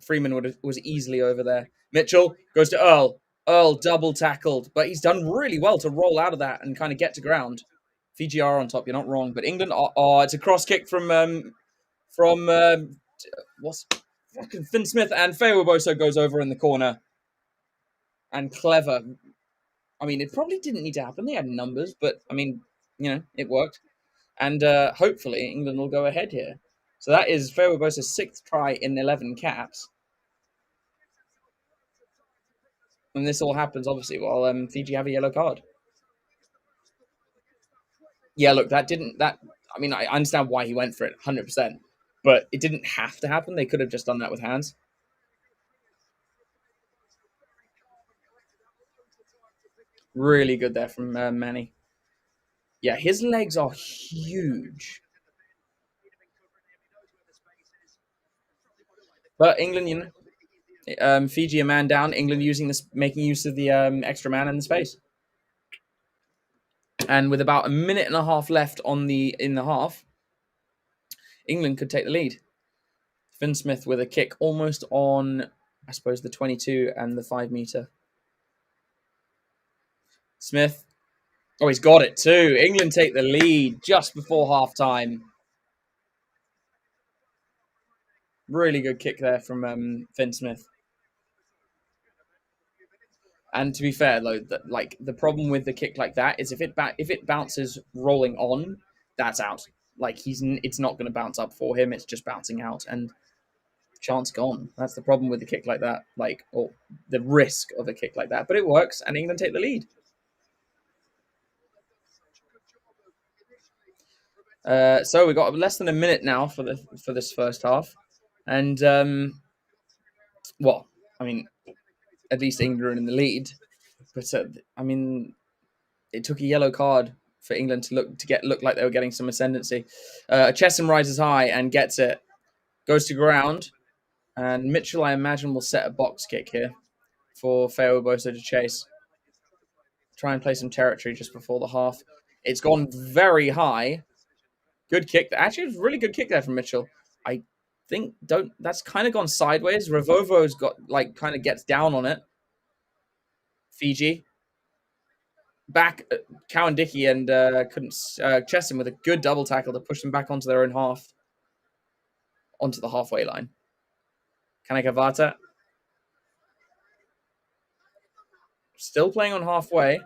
Freeman was easily over there. Mitchell goes to Earl. Earl double tackled, but he's done really well to roll out of that and kind of get to ground. Fiji are on top. You're not wrong, but England. It's a cross kick from what's fucking Finn Smith, and Feoboso goes over in the corner. And clever. I mean, it probably didn't need to happen. They had numbers, but I mean, it worked. And hopefully England will go ahead here. So that is Feoboso's 6th try in 11 caps. And this all happens, obviously, while Fiji have a yellow card. Yeah, look, I understand why he went for it, 100%. But it didn't have to happen. They could have just done that with hands. Really good there from Manny. Yeah, his legs are huge. But England, Fiji a man down. England making use of the extra man in the space. And with about a minute and a half left in the half, England could take the lead. Finn Smith with a kick almost on, I suppose, the 22 and the 5 meter. Smith. Oh, he's got it too. England take the lead just before half time. Really good kick there from Finn Smith. And to be fair, though, the problem with the kick like that is if it bounces rolling on, that's out. Like it's not going to bounce up for him. It's just bouncing out, and chance gone. That's the problem with the kick like that. Or the risk of a kick like that. But it works, and England take the lead. So we've got less than a minute now for this first half, and at least England are in the lead. But it took a yellow card for England to look like they were getting some ascendancy. Chesham rises high and gets it, goes to ground, and Mitchell, I imagine, will set a box kick here for Feoboso to chase. Try and play some territory just before the half. It's gone very high. Good kick. Actually, it was a really good kick there from Mitchell. I think that's kind of gone sideways. Ravovo's got kind of gets down on it. Fiji. Back, Cowan Dickey and Chesham with a good double tackle to push them back onto their own half. Onto the halfway line. Kanekavata. Still playing on halfway.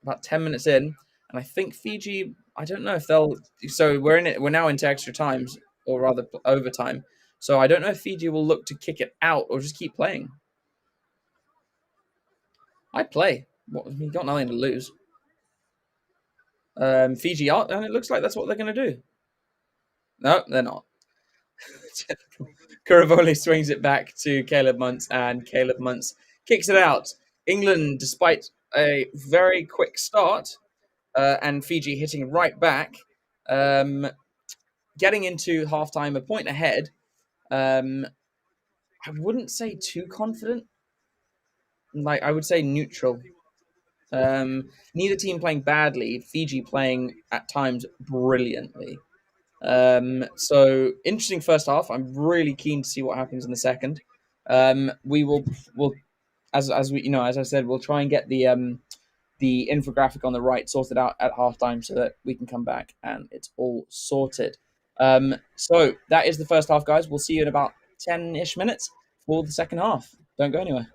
About 10 minutes in. And I think Fiji, I don't know if they'll... So we're now into extra times, or rather overtime. So I don't know if Fiji will look to kick it out or just keep playing. I'd play. What, you got nothing to lose. Fiji are, and it looks like that's what they're going to do. No, they're not. Kuravoli swings it back to Caleb Muntz, and Caleb Muntz kicks it out. England, despite a very quick start, and Fiji hitting right back, um, getting into halftime a point ahead. I wouldn't say too confident. Like I would say neutral. Neither team playing badly. Fiji playing at times brilliantly. So interesting first half. I'm really keen to see what happens in the second. We will as we as I said, we'll try and get the infographic on the right sorted out at halftime so that we can come back and it's all sorted. So that is the first half, guys. We'll see you in about 10-ish minutes for the second half. Don't go anywhere.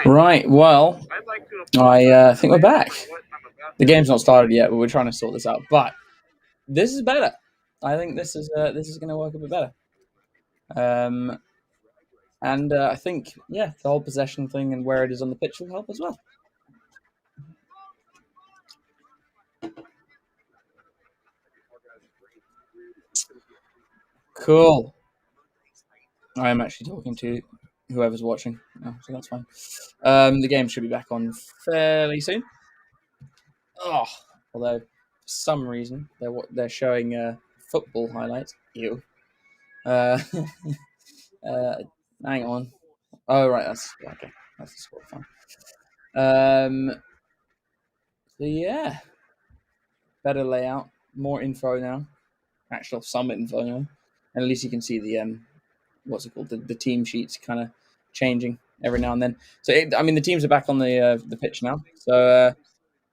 Right, well, I think we're back. The game's not started yet, but we're trying to sort this out. But this is better. I think this is going to work a bit better. And I think, yeah, the whole possession thing and where it is on the pitch will help as well. Cool. I am actually talking to whoever's watching, so that's fine. The game should be back on fairly soon. Oh, although for some reason they're showing football highlights. Ew. Uh, uh, hang on. Oh right, that's okay. That's the score. Fine. So yeah, better layout, more info now. Actual some info now, and at least you can see the what's it called, the team sheets kind of changing every now and then. So I mean the teams are back on the pitch now. So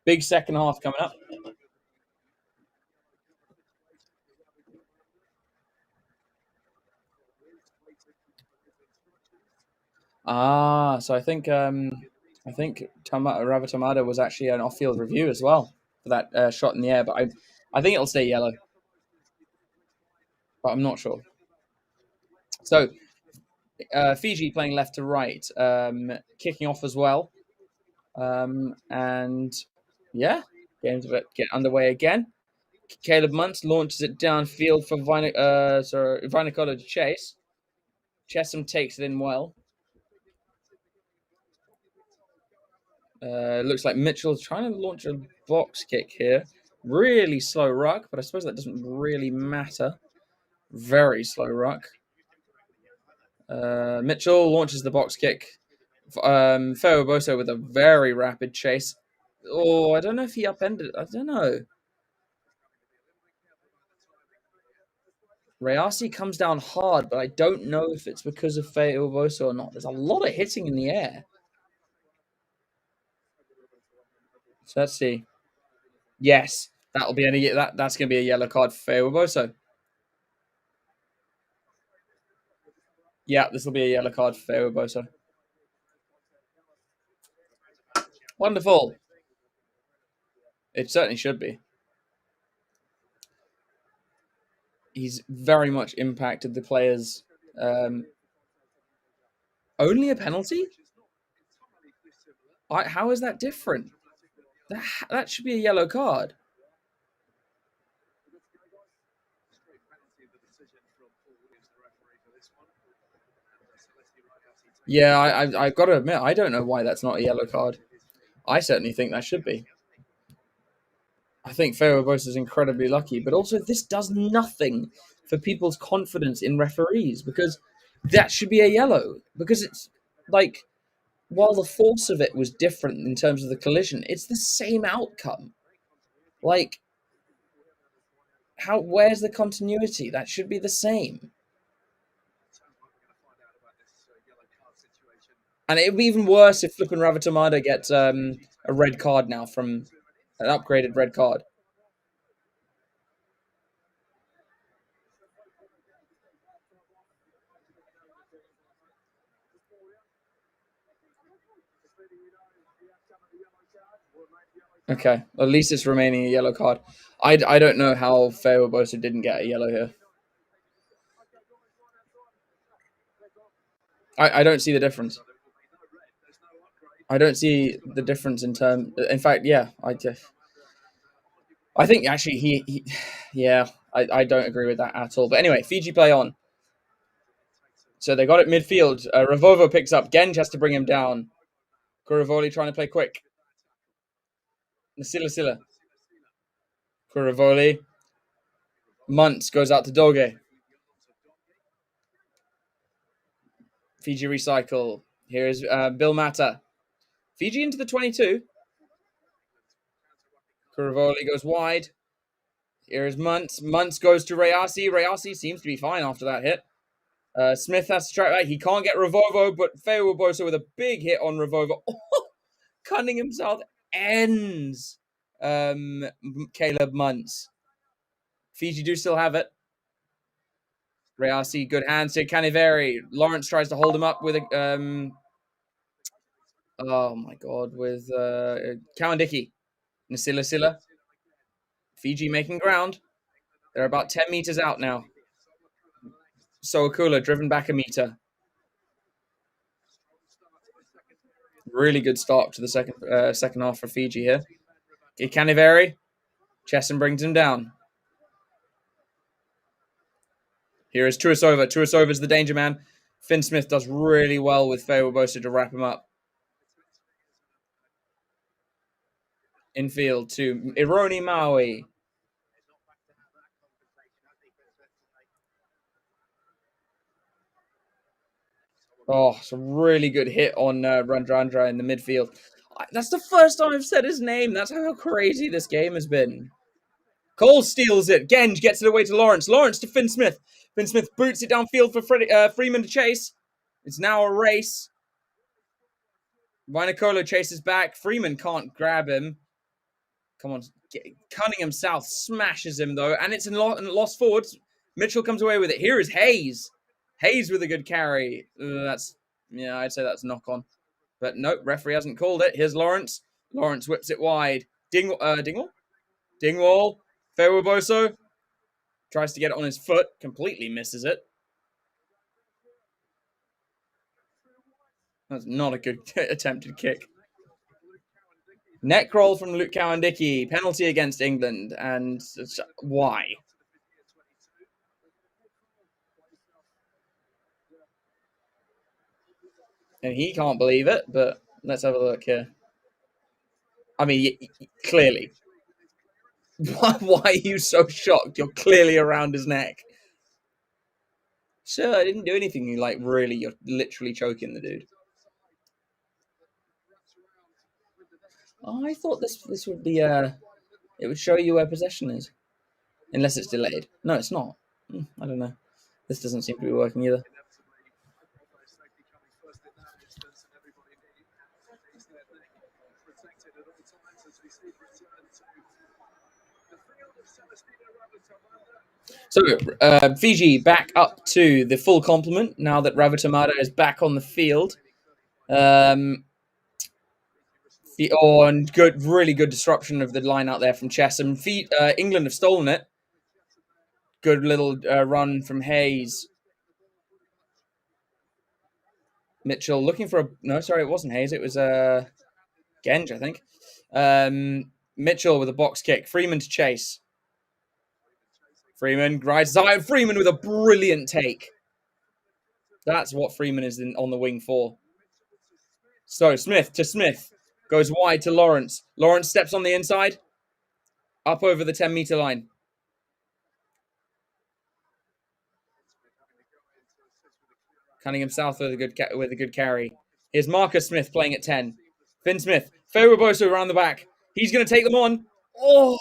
big second half coming up. So I think Rava Tamada was actually an off-field review as well for that shot in the air, but I think it'll stay yellow, but I'm not sure. So Fiji playing left to right, kicking off as well, and yeah, games get underway again. Caleb Muntz launches it downfield for Vinacola to chase. Chesham takes it in well. Looks like Mitchell's trying to launch a box kick here. Really slow ruck, but I suppose that doesn't really matter. Very slow ruck. Mitchell launches the box kick. Feo Boso with a very rapid chase. Oh, I don't know if he upended. I don't know. Rayasi comes down hard, but I don't know if it's because of Feo Boso or not. There's a lot of hitting in the air. So let's see. Yes, that'll be that's going to be a yellow card for Feo Boso. Yeah, this will be a yellow card for Feo Boso. Wonderful. It certainly should be. He's very much impacted the players. Only a penalty? How is that different? That should be a yellow card. Yeah, I've got to admit, I don't know why that's not a yellow card. I certainly think that should be. I think Feo Bosa is incredibly lucky, but also this does nothing for people's confidence in referees because that should be a yellow. Because it's like, while the force of it was different in terms of the collision, it's the same outcome. Like, where's the continuity? That should be the same. And it would be even worse if flipping Ravatamada gets a red card now from an upgraded red card. Okay, at least it's remaining a yellow card. I don't know how Feo Bosa didn't get a yellow here. I don't see the difference. I don't see the difference in terms. In fact, yeah, I think actually yeah, I don't agree with that at all. But anyway, Fiji play on. So they got it midfield. Ravovo picks up. Genge has to bring him down. Kuravoli trying to play quick. Nasila. Kuravoli. Muntz goes out to Doge. Fiji recycle. Here's Bill Mata. Fiji into the 22. Kuravoli goes wide. Here's Muntz. Muntz goes to Rayasi. Rayasi seems to be fine after that hit. Smith has to track back. He can't get Revovo, but Feuaboso with a big hit on Revovo. Cunningham South ends Caleb Muntz. Fiji do still have it. Rayasi, good hands to Caniveri. Lawrence tries to hold him up with a oh my god, with Kawandiki. Nasila. Fiji making ground. They're about 10 meters out now. Soakula driven back a meter. Really good start to the second half for Fiji here. Caniveri. Chesson brings him down. Here is Tuisova. Tuisova's the danger man. Finn Smith does really well with Feuaboso to wrap him up. Infield to Ironi Maui. Oh, it's a really good hit on Randrandra in the midfield. That's the first time I've said his name. That's how crazy this game has been. Cole steals it. Genge gets it away to Lawrence. Lawrence to Finn Smith. Finn Smith boots it downfield for Freeman to chase. It's now a race. Vinacolo chases back. Freeman can't grab him. Come on. Cunningham South smashes him, though. And it's in lost forwards. Mitchell comes away with it. Here is Hayes. Hayes with a good carry. I'd say that's knock on. But nope, referee hasn't called it. Here's Lawrence. Lawrence whips it wide. Dingwall. Dingwall. Feuaboso tries to get it on his foot. Completely misses it. That's not a good attempted kick. Neck roll from Luke Kawandiki. Penalty against England. And why? And he can't believe it, but let's have a look here. I mean, clearly. Why are you so shocked? You're clearly around his neck. Sir, I didn't do anything. You're literally choking the dude. Oh, I thought this would be it would show you where possession is, unless it's delayed. No, it's not. I don't know. This doesn't seem to be working either. So Fiji back up to the full complement now that Ravatamata is back on the field. And really good disruption of the line out there from Chesson. England have stolen it. Good little run from Hayes. Mitchell looking for no, sorry, it wasn't Hayes. It was Genge, I think. Mitchell with a box kick. Freeman to chase. Freeman rides Zion. Freeman with a brilliant take. That's what Freeman is on the wing for. So Smith to Smith. Goes wide to Lawrence. Lawrence steps on the inside. Up over the 10-meter line. Cunningham South with a good carry. Here's Marcus Smith playing at 10. Finn Smith. Feuaboso around the back. He's going to take them on. Oh!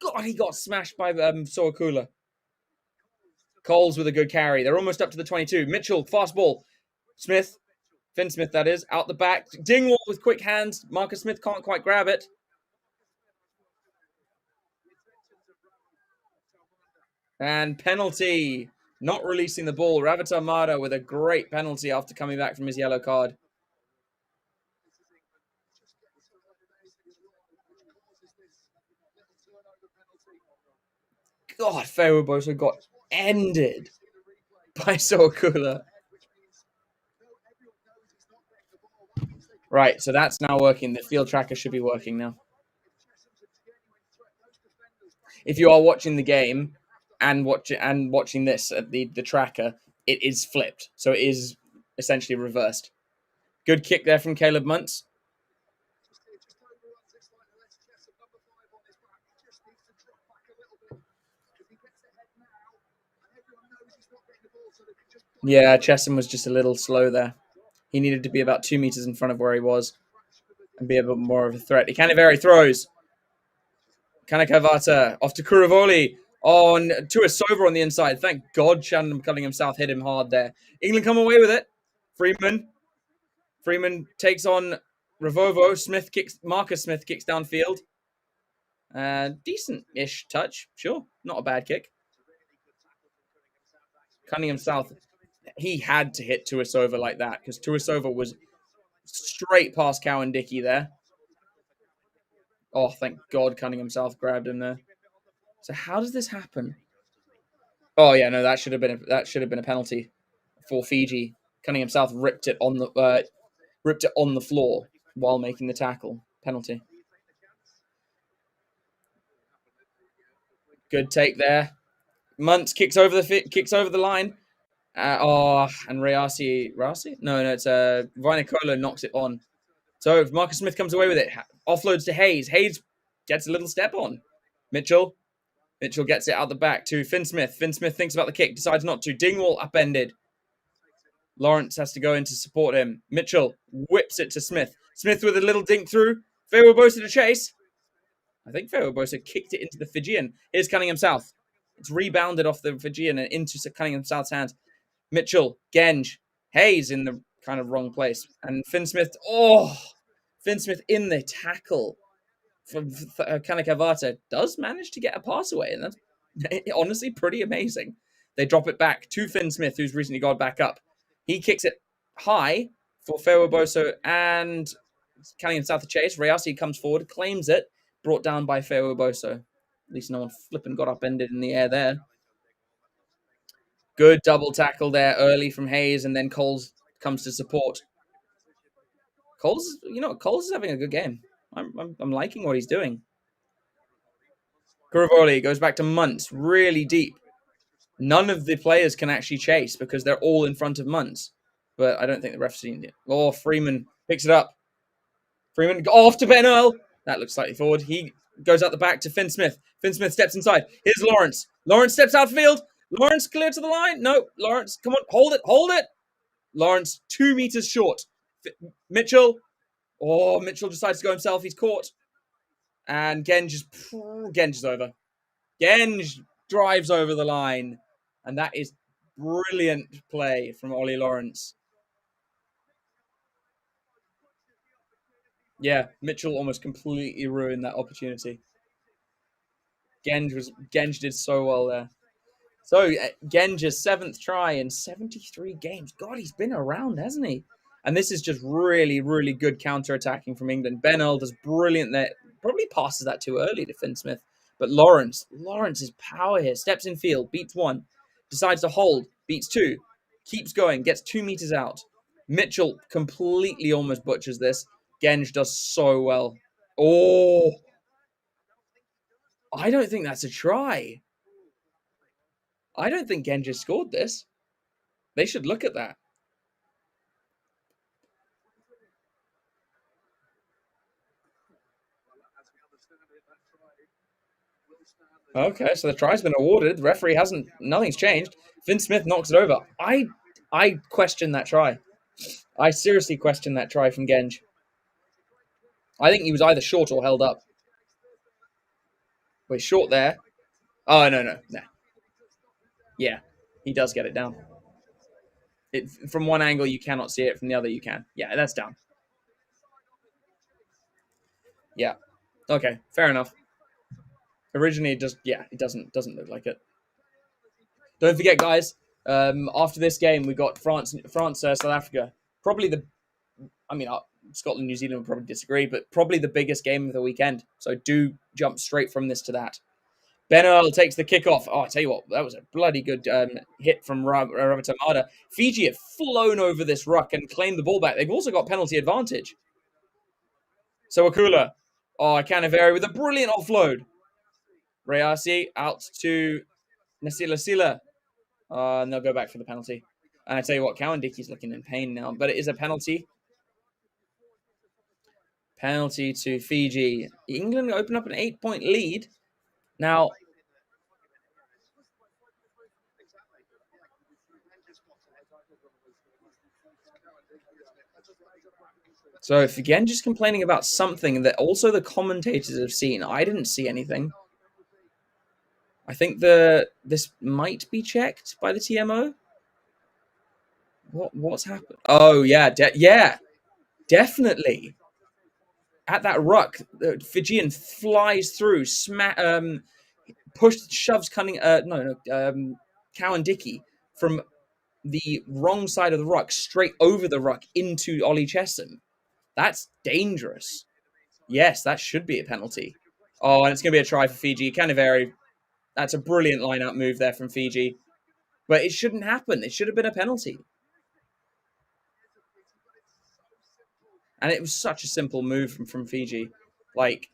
God, he got smashed by Soakula. Coles with a good carry. They're almost up to the 22. Mitchell, fast ball. Smith. Finn Smith, that is. Out the back. Dingwall with quick hands. Marcus Smith can't quite grab it. And penalty. Not releasing the ball. Ravatamata with a great penalty after coming back from his yellow card. God, Feuaboso got ended by Soakula. Right, so that's now working. The field tracker should be working now. If you are watching the game and watching this at the tracker, it is flipped. So it is essentially reversed. Good kick there from Caleb Muntz. Yeah, Chesson was just a little slow there. He needed to be about 2 meters in front of where he was and be a bit more of a threat. Caniveri throws. Kanakavata off to Kuravoli on to a Sova on the inside. Thank God Shannon Cunningham South hit him hard there. England come away with it. Freeman takes on Ravovo. Marcus Smith kicks downfield. Decent-ish touch, sure. Not a bad kick. Cunningham South, he had to hit Tuisova like that because Tuisova was straight past Cowan Dickey there. Oh, thank God Cunningham South grabbed him there. So how does this happen? Oh yeah, no, that should have been a penalty for Fiji. Cunningham South ripped it on the floor while making the tackle. Penalty. Good take there. Muntz kicks over the line. And Rasi? No, it's Vinicola knocks it on. So if Marcus Smith comes away with it, offloads to Hayes. Hayes gets a little step on. Mitchell gets it out the back to Finn Smith. Finn Smith thinks about the kick, decides not to. Dingwall upended. Lawrence has to go in to support him. Mitchell whips it to Smith. Smith with a little dink through. Fewa-Bosa to chase. I think Fewa-Bosa kicked it into the Fijian. Here's Cunningham South. It's rebounded off the Fijian and into Cunningham South's hands. Mitchell, Genge, Hayes in the kind of wrong place. And Finn Smith in the tackle from Kanakavata does manage to get a pass away. And that's honestly pretty amazing. They drop it back to Finn Smith, who's recently got back up. He kicks it high for Fewa-Bosa and Cunningham South to chase. Rayasi comes forward, claims it, brought down by Fewa-Bosa. At least no one flipping got upended in the air there. Good double tackle there early from Hayes, and then Coles comes to support. Coles is having a good game. I'm liking what he's doing. Kuravoli goes back to Muntz, really deep. None of the players can actually chase because they're all in front of Muntz. But I don't think the ref's seen it. Oh, Freeman picks it up. Freeman off to Ben Earl. That looks slightly forward. He goes out the back to Finn Smith. Finn Smith steps inside. Here's Lawrence. Lawrence steps outfield. Lawrence clear to the line. No, Lawrence, come on, hold it. Lawrence 2 meters short. Mitchell. Oh, Mitchell decides to go himself. He's caught. And Genge is over. Genge drives over the line. And that is brilliant play from Ollie Lawrence. Yeah, Mitchell almost completely ruined that opportunity. Genge did so well there. So Genge's 7th try in 73 games. God, he's been around, hasn't he? And this is just really, really good counter-attacking from England. Ben Earl does brilliant there. Probably passes that too early to Finn Smith. But Lawrence's power here. Steps in field, beats 1. Decides to hold, beats 2. Keeps going, gets 2 meters out. Mitchell completely almost butchers this. Genge does so well. Oh, I don't think that's a try. I don't think Genge scored this. They should look at that. Okay, so the try's been awarded. The referee nothing's changed. Finn Smith knocks it over. I question that try. I seriously question that try from Genge. I think he was either short or held up. Wait, short there. Oh, no. Yeah, he does get it down. From one angle, you cannot see it. From the other, you can. Yeah, that's down. Yeah. Okay, fair enough. Originally, it doesn't look like it. Don't forget, guys. After this game, we got France, South Africa. Probably Scotland, New Zealand would probably disagree, but probably the biggest game of the weekend. So do jump straight from this to that. Ben Earl takes the kickoff. Oh, I tell you what, that was a bloody good hit from Robert Amada. Fiji had flown over this ruck and claimed the ball back. They've also got penalty advantage. So Akula. Oh, Canaveri with a brilliant offload. Rayasi out to Nasila Sila. And they'll go back for the penalty. And I tell you what, Cowan Dickey's looking in pain now, but it is a penalty. Penalty to Fiji. England open up an 8-point lead. Now, So if again just complaining about something that also the commentators have seen, I didn't see anything. I think this might be checked by the TMO. What's happened? Oh yeah, yeah, definitely. At that ruck, the Fijian flies through, shoves Cunning, Cowan Dickey from the wrong side of the ruck straight over the ruck into Ollie Chesham. That's dangerous. Yes, that should be a penalty. Oh, and it's going to be a try for Fiji. Canaveri, that's a brilliant line-out move there from Fiji. But it shouldn't happen. It should have been a penalty. And it was such a simple move from Fiji. Like,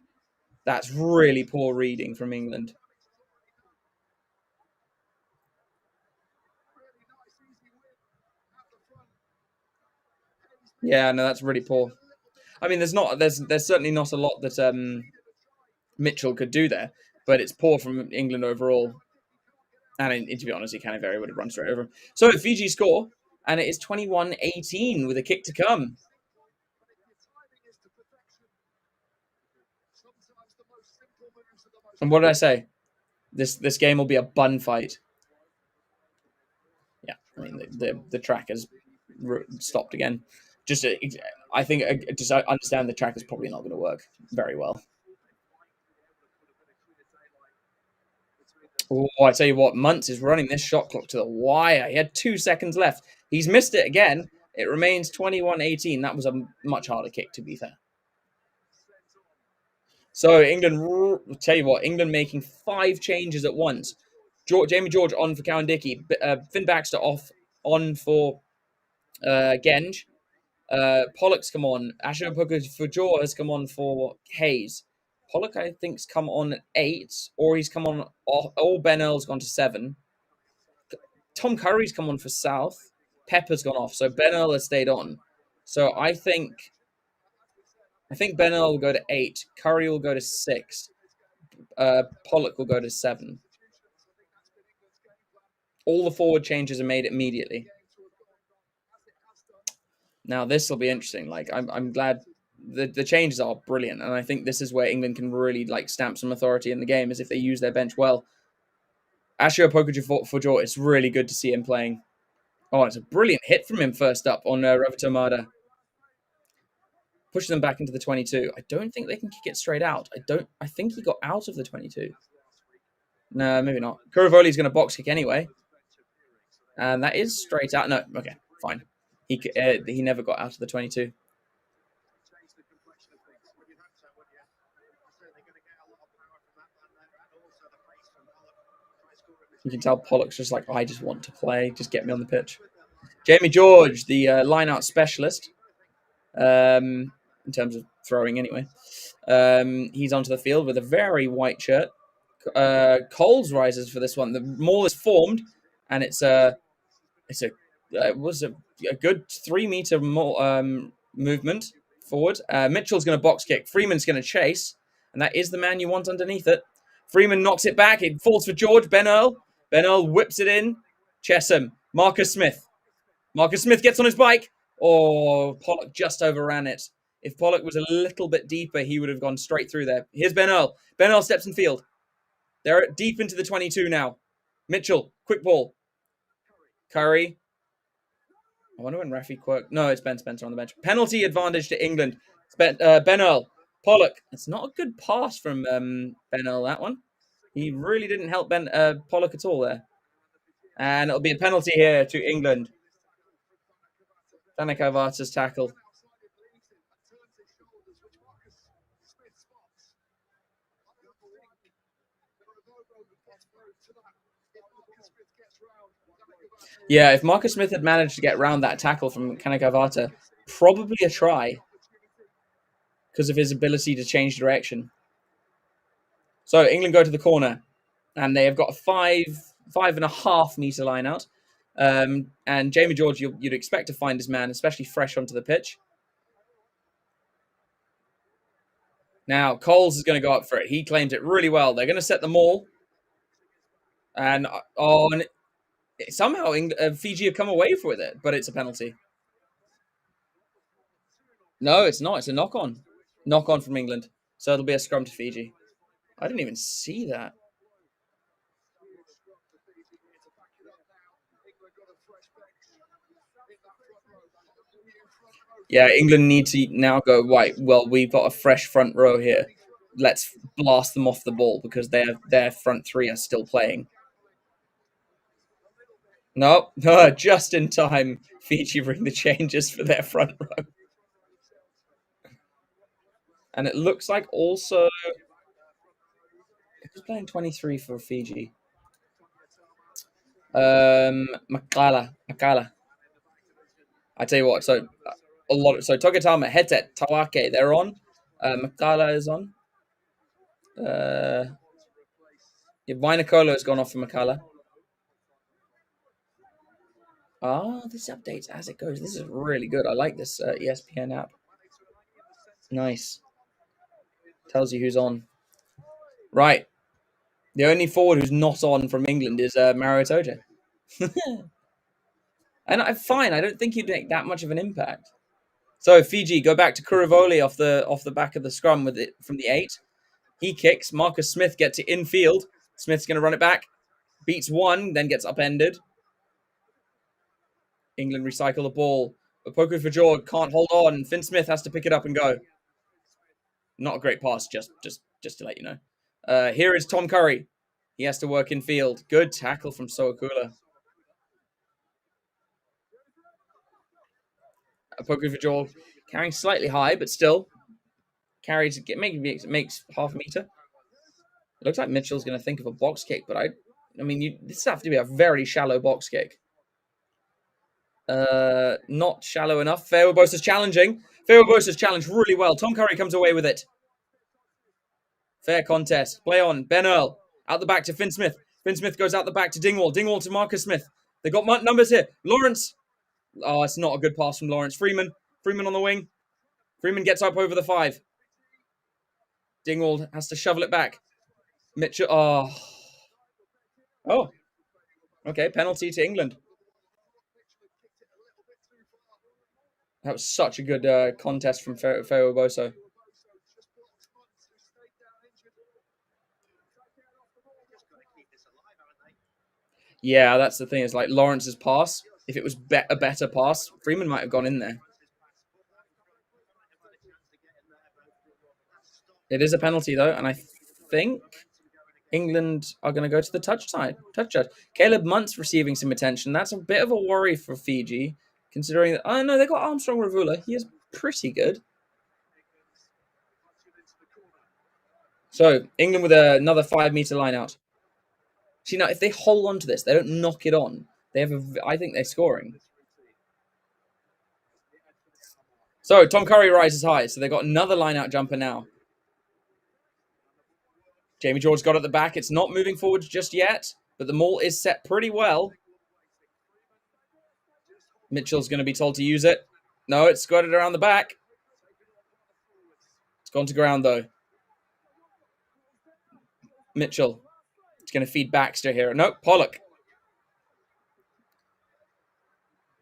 that's really poor reading from England. Yeah, no, that's really poor. I mean, there's certainly not a lot that Mitchell could do there, but it's poor from England overall. And to be honest, he kind of very would have run straight over him. So Fiji score, and it is 21-18 with a kick to come. And what did I say? This game will be a bun fight. Yeah, I mean the track has stopped again. Just I think just I understand the track is probably not going to work very well. Oh, I tell you what, Muntz is running this shot clock to the wire. He had 2 seconds left. He's missed it again. It remains 21-18. That was a much harder kick, to be fair. So England, tell you what, England making 5 changes at once. Jamie George on for Cowan Dickey. Finn Baxter on for Genge. Pollock's come on. Asher Fujor has come on for Hayes. Pollock, I think, has come on at 8, or he's come on, or Ben Earl's gone to 7. Tom Curry's come on for South. Pepper's gone off, so Ben Earl has stayed on. So I think Ben Earl will go to 8. Curry will go to 6. Pollock will go to 7. All the forward changes are made immediately. Now this will be interesting. Like I'm glad the changes are brilliant, and I think this is where England can really like stamp some authority in the game, is if they use their bench well. Ashio Pokuja, it's really good to see him playing. Oh, it's a brilliant hit from him first up on Revitomada. Pushes them back into the 22. I don't think they can kick it straight out. I think he got out of the 22. No, maybe not. Kuravoli's going to box kick anyway. And that is straight out. No, okay, fine. He never got out of the 22. You can tell Pollock's just like, I just want to play. Just get me on the pitch. Jamie George, the line-out specialist, in terms of throwing anyway. He's onto the field with a very white shirt. Coles rises for this one. The maul is formed, and it was a good 3 meter movement forward. Mitchell's going to box kick. Freeman's going to chase, and that is the man you want underneath it. Freeman knocks it back. It falls for George. Ben Earl. Ben Earl whips it in. Chesham. Marcus Smith. Marcus Smith gets on his bike. Oh, Pollock just overran it. If Pollock was a little bit deeper, he would have gone straight through there. Here's Ben Earl. Ben Earl steps in field. They're deep into the 22 now. Mitchell, quick ball. Curry. I wonder when Rafi Quirk. No, it's Ben Spencer on the bench. Penalty advantage to England. Ben Earl. Pollock. It's not a good pass from Ben Earl, that one. He really didn't help Pollock at all there. And it'll be a penalty here to England. Danica Varta's tackle. Yeah, if Marcus Smith had managed to get round that tackle from Kanekavata, probably a try because of his ability to change direction. So England go to the corner, and they have got a 5.5 meter line out. And Jamie George, you'd expect to find his man, especially fresh onto the pitch. Now, Coles is going to go up for it. He claims it really well. They're going to set the maul. And somehow Fiji have come away with it, but it's a penalty. No, it's not. It's a knock on. Knock on from England. So it'll be a scrum to Fiji. I didn't even see that. Yeah, England need to now go, right, well, we've got a fresh front row here. Let's blast them off the ball because their front three are still playing. Nope, just in time. Fiji bring the changes for their front row. And it looks like also who's playing 23 for Fiji? Makala. I tell you what, so a lot of, so Togatama, Hetet, Tawake, they're on. Makala is on. Yeah, Vinacola has gone off for Makala. Ah, this updates as it goes. This is really good. I like this ESPN app. Nice. Tells you who's on. Right. The only forward who's not on from England is Mario Toja. And fine. I don't think he'd make that much of an impact. So Fiji go back to Kuravoli off the back of the scrum with it from the 8. He kicks. Marcus Smith gets it infield. Smith's going to run it back. Beats one, then gets upended. England recycle the ball. But Poku Fajor can't hold on. Finn Smith has to pick it up and go. Not a great pass, just to let you know. Here is Tom Curry. He has to work in field. Good tackle from Soakula. Poku Fajor carrying slightly high, but still carries makes half a meter. It looks like Mitchell's going to think of a box kick, but I mean, this has to be a very shallow box kick. Not shallow enough. Feuerbosa's challenging. Feuerbosa's challenged really well. Tom Curry comes away with it. Fair contest. Play on. Ben Earl. Out the back to Finn Smith. Finn Smith goes out the back to Dingwall. Dingwall to Marcus Smith. They got numbers here. Lawrence. Oh, it's not a good pass from Lawrence. Freeman. Freeman on the wing. Freeman gets up over the 5. Dingwall has to shovel it back. Mitchell. Oh. Okay. Penalty to England. That was such a good contest from Feuerbosa. Yeah, that's the thing. It's like Lawrence's pass. If it was a better pass, Freeman might have gone in there. It is a penalty though, and I think England are going to go to the touch side. Touch judge. Caleb Munt's receiving some attention. That's a bit of a worry for Fiji, considering that. Oh no, they got Armstrong Ravula. He is pretty good. So England with another 5-meter line out. See now, if they hold on to this, they don't knock it on. They have I think they're scoring. So Tom Curry rises high. So they got another line out jumper now. Jamie George got at the back. It's not moving forward just yet, but the maul is set pretty well. Mitchell's going to be told to use it. No, it's squirted around the back. It's gone to ground, though. Mitchell. It's going to feed Baxter here. Nope, Pollock.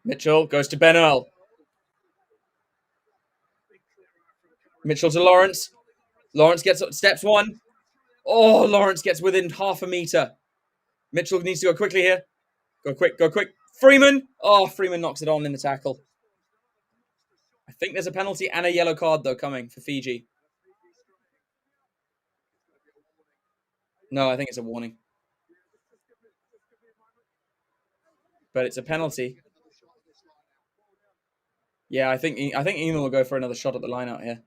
Mitchell goes to Ben Earl. Mitchell to Lawrence. Lawrence gets steps 1. Oh, Lawrence gets within half a meter. Mitchell needs to go quickly here. Go quick, go quick. Freeman. Oh, Freeman knocks it on in the tackle. I think there's a penalty and a yellow card, though, coming for Fiji. No, I think it's a warning. But it's a penalty. Yeah, I think England will go for another shot at the line out here.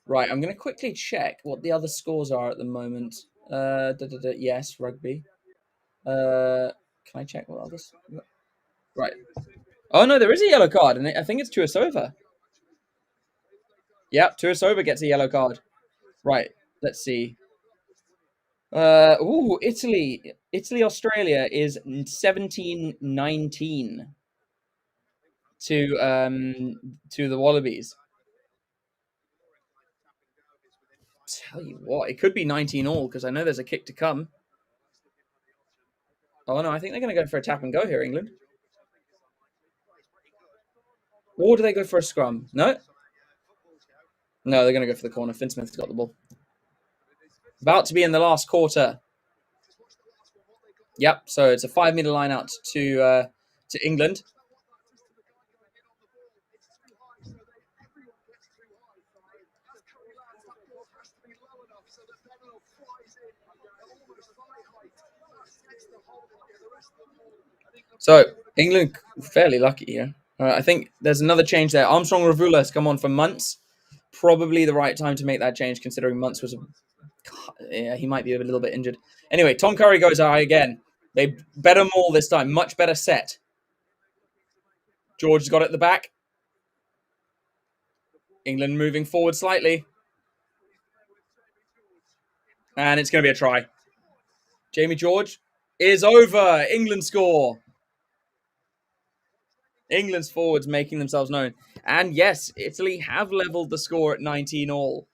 Right, I'm going to quickly check what the other scores are at the moment. Yes, rugby. Can I check what others? Right. Oh no, there is a yellow card, and I think it's Tuisova. Yep, Tuisova gets a yellow card. Right. Let's see. Italy. Italy, Australia is 17-19 to the Wallabies. Tell you what, it could be 19 all because I know there's a kick to come. Oh no, I think they're going to go for a tap and go here, England. Or do they go for a scrum? No? No, they're going to go for the corner. Finn Smith's got the ball. About to be in the last quarter. Yep, so it's a 5 meter line out to England. So England fairly lucky here. I think there's another change there. Armstrong Ravula has come on for Muntz. Probably the right time to make that change, considering Muntz was yeah, he might be a little bit injured. Anyway, Tom Curry goes high again. They better maul this time. Much better set. George's got it at the back. England moving forward slightly. And it's going to be a try. Jamie George is over. England score. England's forwards making themselves known. And yes, Italy have leveled the score at 19 all.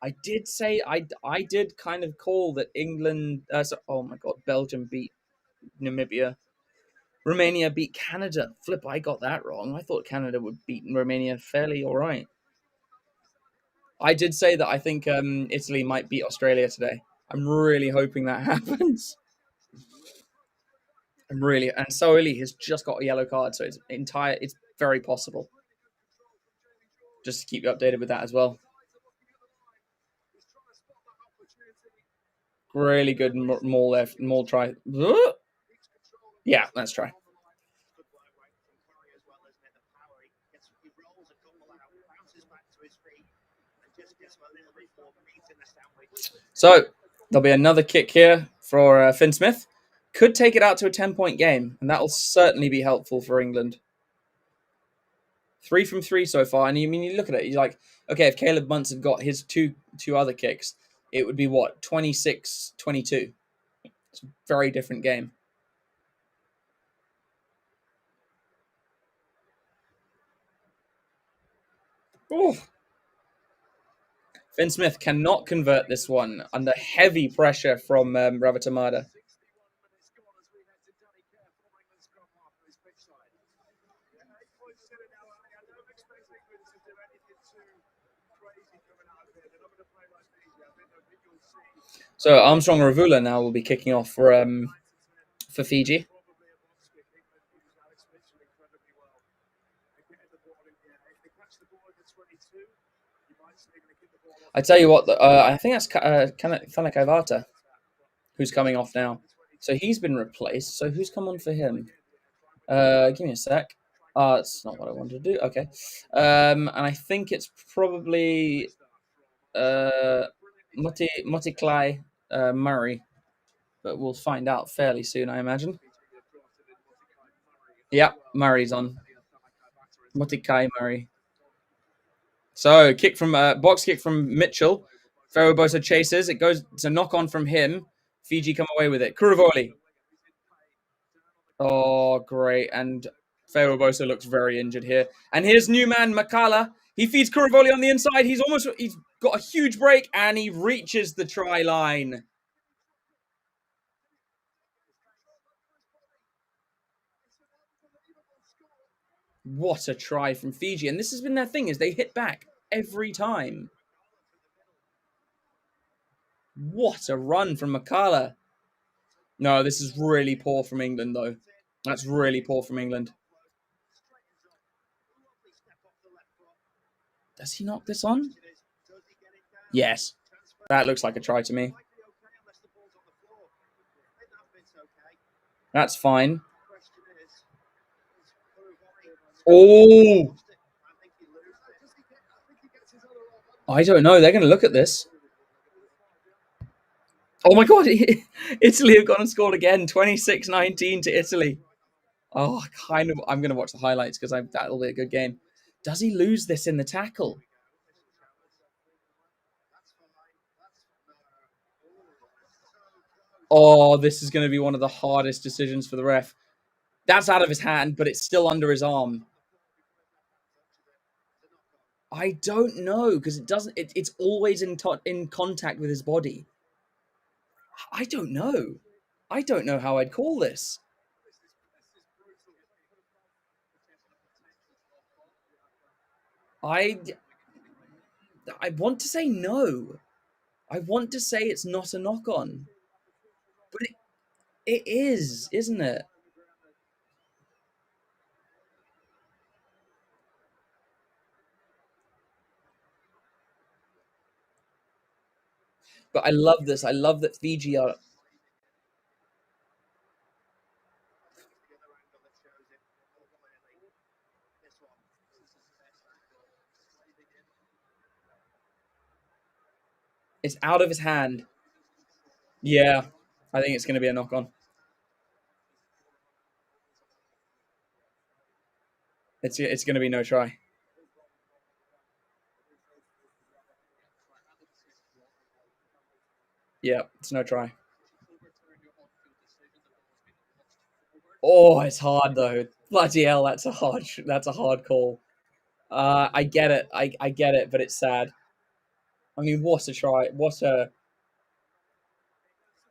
I did say, I did kind of call that England, oh my God, Belgium beat Namibia. Romania beat Canada. Flip, I got that wrong. I thought Canada would beat Romania fairly all right. I did say that I think Italy might beat Australia today. I'm really hoping that happens. I'm really, and Soili has just got a yellow card, so it's very possible. Just to keep you updated with that as well. Really good maul there, maul try. Yeah, let's try. So there'll be another kick here for Finn Smith. Could take it out to a 10-point game, and that'll certainly be helpful for England. 3 from 3 so far, and you look at it, you're like, okay, if Caleb Muntz had got his two other kicks, it would be what, 26-22. It's a very different game. Ooh. Finn Smith cannot convert this one under heavy pressure from Ravatamada. So Armstrong Ravula now will be kicking off for Fiji. I tell you what, I think that's Kanakaivata who's coming off now. So he's been replaced. So who's come on for him? Give me a sec. It's not what I wanted to do. Okay. And I think it's probably Moti Clay Murray, but we'll find out fairly soon, I imagine. Yeah, Murray's on. Moti Kai Murray. So kick from box kick from Mitchell. Ferrobosa chases. It goes to knock on from him. Fiji come away with it. Kuruvoli. Oh, great. And Ferrobosa looks very injured here. And here's new man Makala. He feeds Kuruvoli on the inside. He's got a huge break and he reaches the try line. What a try from Fiji. And this has been their thing, is they hit back every time. What a run from Makala. No, this is really poor from England, though. That's really poor from England. Does he knock this on? Yes. That looks like a try to me. That's fine. Oh! I don't know. They're going to look at this. Oh my God. Italy have gone and scored again. 26-19 to Italy. Oh, I'm going to watch the highlights because that'll be a good game. Does he lose this in the tackle? Oh, this is going to be one of the hardest decisions for the ref. That's out of his hand, but it's still under his arm. I don't know because it doesn't. It's always in contact with his body. I don't know. I don't know how I'd call this. I I want to say no. I want to say it's not a knock on, but it is, isn't it? But I love this. I love that Fiji are. It's out of his hand. Yeah, I think it's going to be a knock on. It's going to be no try. Yeah, it's no try. Oh, it's hard though. Bloody hell, that's a hard call. I get it. I get it, but it's sad. I mean, what a try!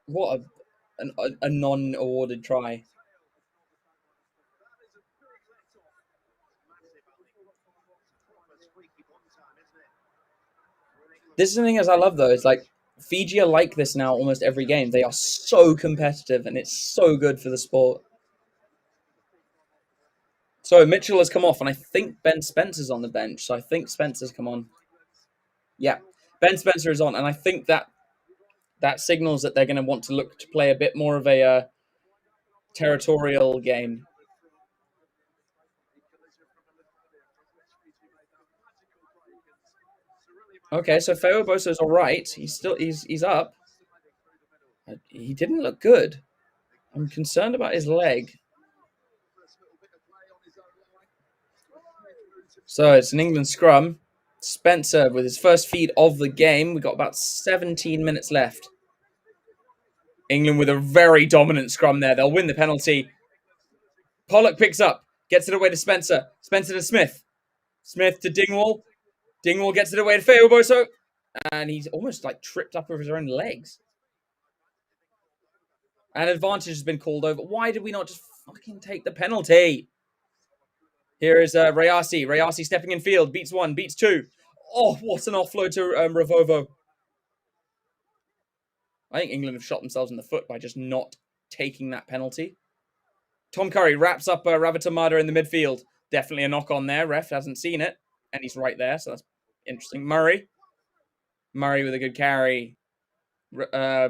What a non-awarded try. This is the thing as I love though. It's like Fiji are like this now almost every game. They are so competitive, and it's so good for the sport. So Mitchell has come off, and I think Ben Spencer's on the bench. So I think Spencer's come on. Yeah, Ben Spencer is on, and I think that signals that they're going to want to look to play a bit more of a territorial game. Okay, so Feo Boso's all right. He's up. He didn't look good. I'm concerned about his leg. So it's an England scrum. Spencer with his first feed of the game. We got about 17 minutes left. England with a very dominant scrum there. They'll win the penalty. Pollock picks up, gets it away to Spencer. Spencer to Smith. Smith to Dingwall. Dingwall gets it away to Feo and he's almost like tripped up over his own legs. An advantage has been called over. Why did we not just fucking take the penalty? Here is Rayasi. Rayasi stepping in field. Beats one, beats two. Oh, what an offload to Ravovo. I think England have shot themselves in the foot by just not taking that penalty. Tom Curry wraps up Ravatamada in the midfield. Definitely a knock on there. Ref hasn't seen it. And he's right there, so that's interesting. Murray. Murray with a good carry. What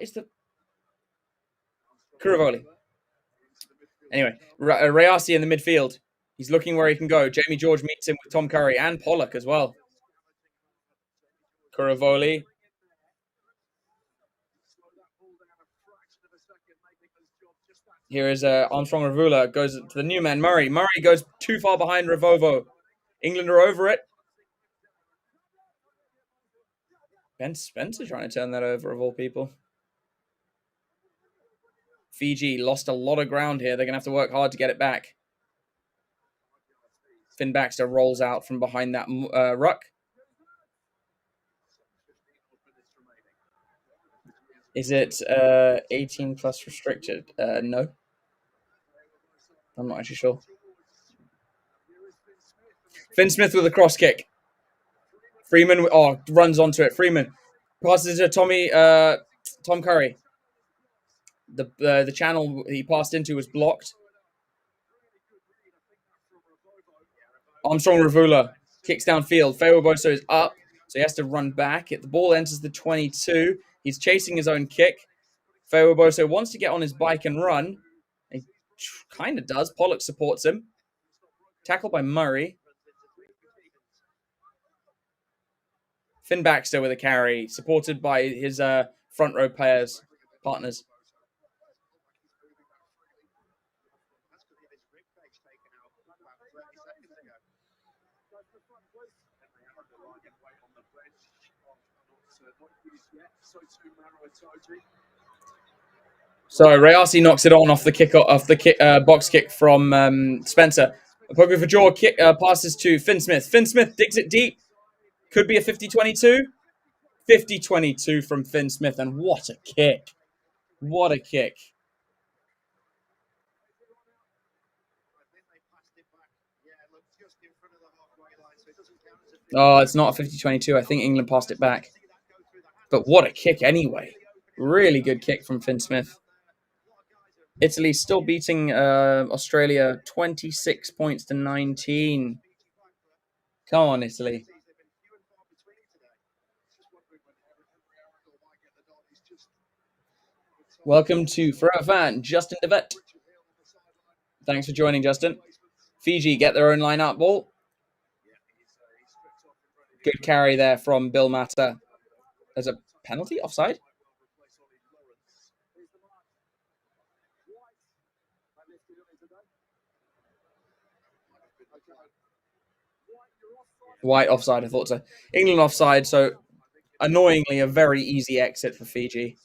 is the... Kuravoli. Anyway, Rayasi in the midfield. He's looking where he can go. Jamie George meets him with Tom Curry and Pollock as well. Kuravoli. Here is Armstrong Ravula. Goes to the new man, Murray. Murray goes too far behind Ravovo. England are over it. Ben Spencer trying to turn that over, of all people. Fiji lost a lot of ground here. They're going to have to work hard to get it back. Finn Baxter rolls out from behind that ruck. Is it 18 plus restricted? No. I'm not actually sure. Finn Smith with a cross kick. Freeman runs onto it. Freeman passes it to Tom Curry. The channel he passed into was blocked. Armstrong Ravula kicks downfield. Feo Boso is up, so he has to run back. The ball enters the 22. He's chasing his own kick. Feo Boso wants to get on his bike and run. He kind of does. Pollock supports him. Tackled by Murray. Finn Baxter with a carry, supported by his front row partners. So Rayasi knocks it on off the box kick from Spencer. A poker for jaw kick passes to Finn Smith. Finn Smith digs it deep. Could be a 50-22. 50-22 from Finn Smith, and what a kick. What a kick. Oh, it's not a 50-22. I think England passed it back. But what a kick anyway. Really good kick from Finn Smith. Italy still beating Australia 26 points to 19. Come on, Italy. Welcome to Forever Fan, Justin DeVette. Thanks for joining, Justin. Fiji get their own line-out ball. Good carry there from Bill Mata. There's a penalty offside. White offside, I thought so. England offside, so annoyingly a very easy exit for Fiji.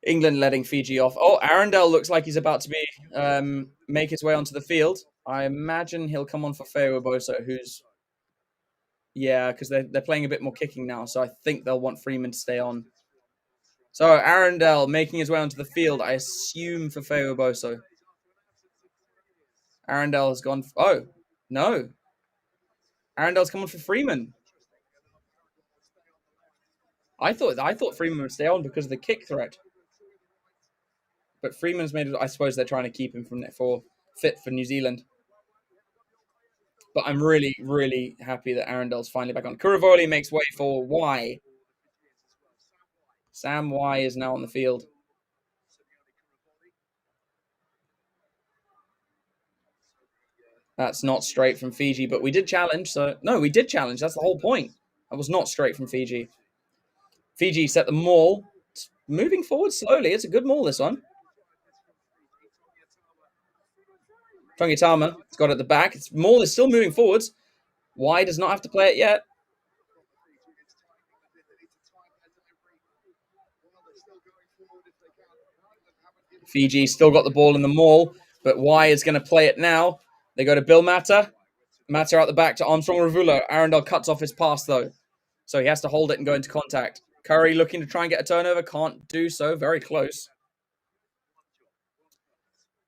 England letting Fiji off. Oh, Arundel looks like he's about to be make his way onto the field. I imagine he'll come on for Feo who's because they're playing a bit more kicking now, so I think they'll want Freeman to stay on. So Arundel making his way onto the field, I assume for Feo Arundel has gone. Oh no, Arendel's coming for Freeman. I thought Freeman would stay on because of the kick threat, but Freeman's made it. I suppose they're trying to keep him for fit for New Zealand. But I'm really, really happy that Arendel's finally back on. Kuravoli makes way for Y. Sam Y is now on the field. That's not straight from Fiji, but we did challenge. So no, we did challenge. That's the whole point. That was not straight from Fiji. Fiji set the maul. It's moving forward slowly. It's a good maul, this one. Tongitama has got it at the back. Its maul is still moving forwards. Y does not have to play it yet. Fiji still got the ball in the maul, but Y is going to play it now. They go to Bill Mata. Mata out the back to Armstrong Ravula. Arundel cuts off his pass, though. So he has to hold it and go into contact. Curry looking to try and get a turnover. Can't do so. Very close.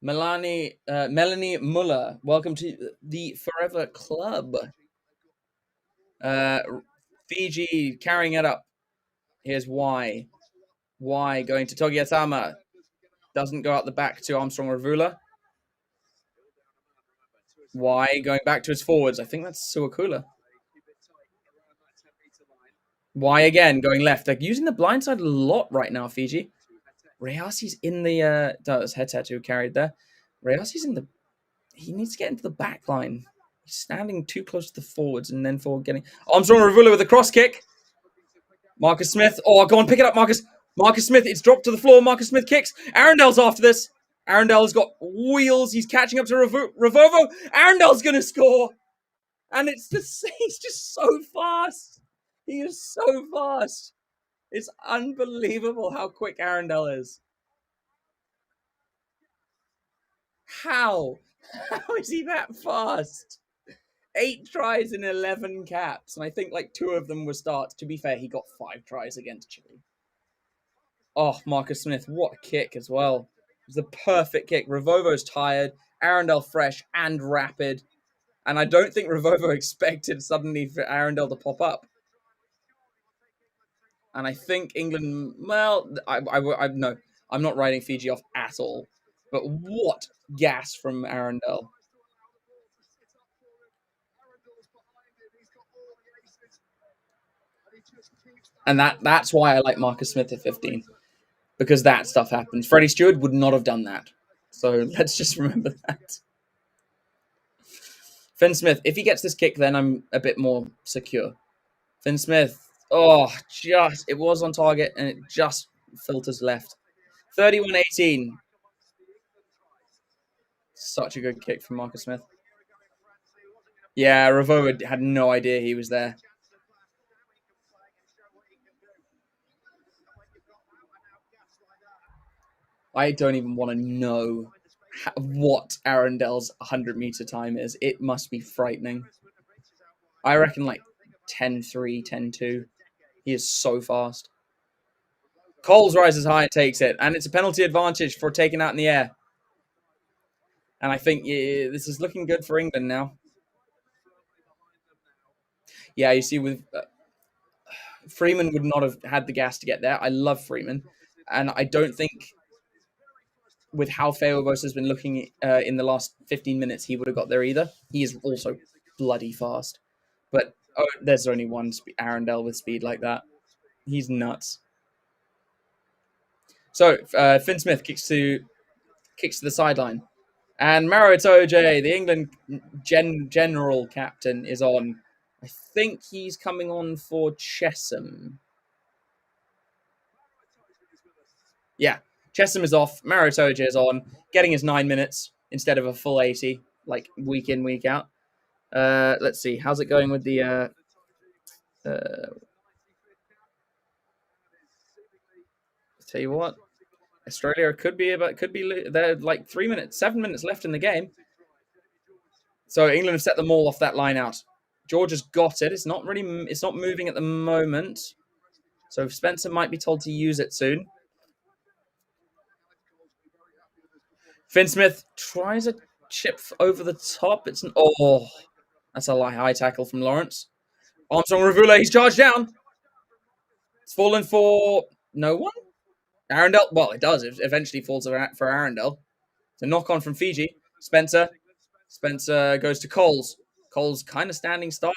Melanie Muller. Welcome to the Forever Club. Fiji carrying it up. Here's Y. Y going to Togiatama. Doesn't go out the back to Armstrong Ravula. Y going back to his forwards. I think that's Suakula. Y again going left. They're using the blind side a lot right now, Fiji. Rayasi's in the that's head tattoo carried there. Rayasi's in the he needs to get into the back line. He's standing too close to the forwards and then forward getting Armstrong Ravula with a cross kick. Marcus Smith. Oh, go on, pick it up, Marcus. Marcus Smith. It's dropped to the floor. Marcus Smith kicks. Arendel's after this. Arendel's got wheels. He's catching up to Ravovo. Arendel's going to score. And he's just so fast. He is so fast. It's unbelievable how quick Arundel is. How? How is he that fast? 8 tries in 11 caps. And I think like 2 of them were starts. To be fair, he got 5 tries against Chile. Oh, Marcus Smith, what a kick as well. It was the perfect kick. Ravovo's tired, Arundel fresh and rapid. And I don't think Ravovo expected suddenly for Arundel to pop up. And I think England, well, no, I'm not writing Fiji off at all. But what gas from Arundel. And that's why I like Marcus Smith at 15. Because that stuff happens. Freddie Stewart would not have done that. So let's just remember that. Finn Smith, if he gets this kick, then I'm a bit more secure. Finn Smith, it was on target and it just filters left. 31-18. Such a good kick from Marcus Smith. Yeah, Ravovo had no idea he was there. I don't even want to know what Arendel's 100-meter time is. It must be frightening. I reckon like 10-3, 10-2. He is so fast. Coles rises high and takes it. And it's a penalty advantage for taking out in the air. And I think this is looking good for England now. Yeah, you see, with Freeman would not have had the gas to get there. I love Freeman, and I don't think with how Feo has been looking in the last 15 minutes, he would have got there either. He is also bloody fast. But there's only one Arundel with speed like that. He's nuts. So Finn Smith kicks to the sideline. And Maro Itoje, the England general captain, is on. I think he's coming on for Chesham. Yeah, Chesham is off. Maro Itoje is on, getting his 9 minutes instead of a full 80, like week in, week out. Let's see. How's it going with the... tell you what, Australia could be they're like 7 minutes left in the game. So England have set them all off that line out. Georgia's got it. It's not moving at the moment. So Spencer might be told to use it soon. Finn Smith tries a chip over the top. That's a high tackle from Lawrence. Armstrong Ravula, he's charged down. It's fallen for no one. Arundel, well, it does. It eventually falls for Arundel. It's a knock on from Fiji. Spencer goes to Coles. Coles kind of standing start.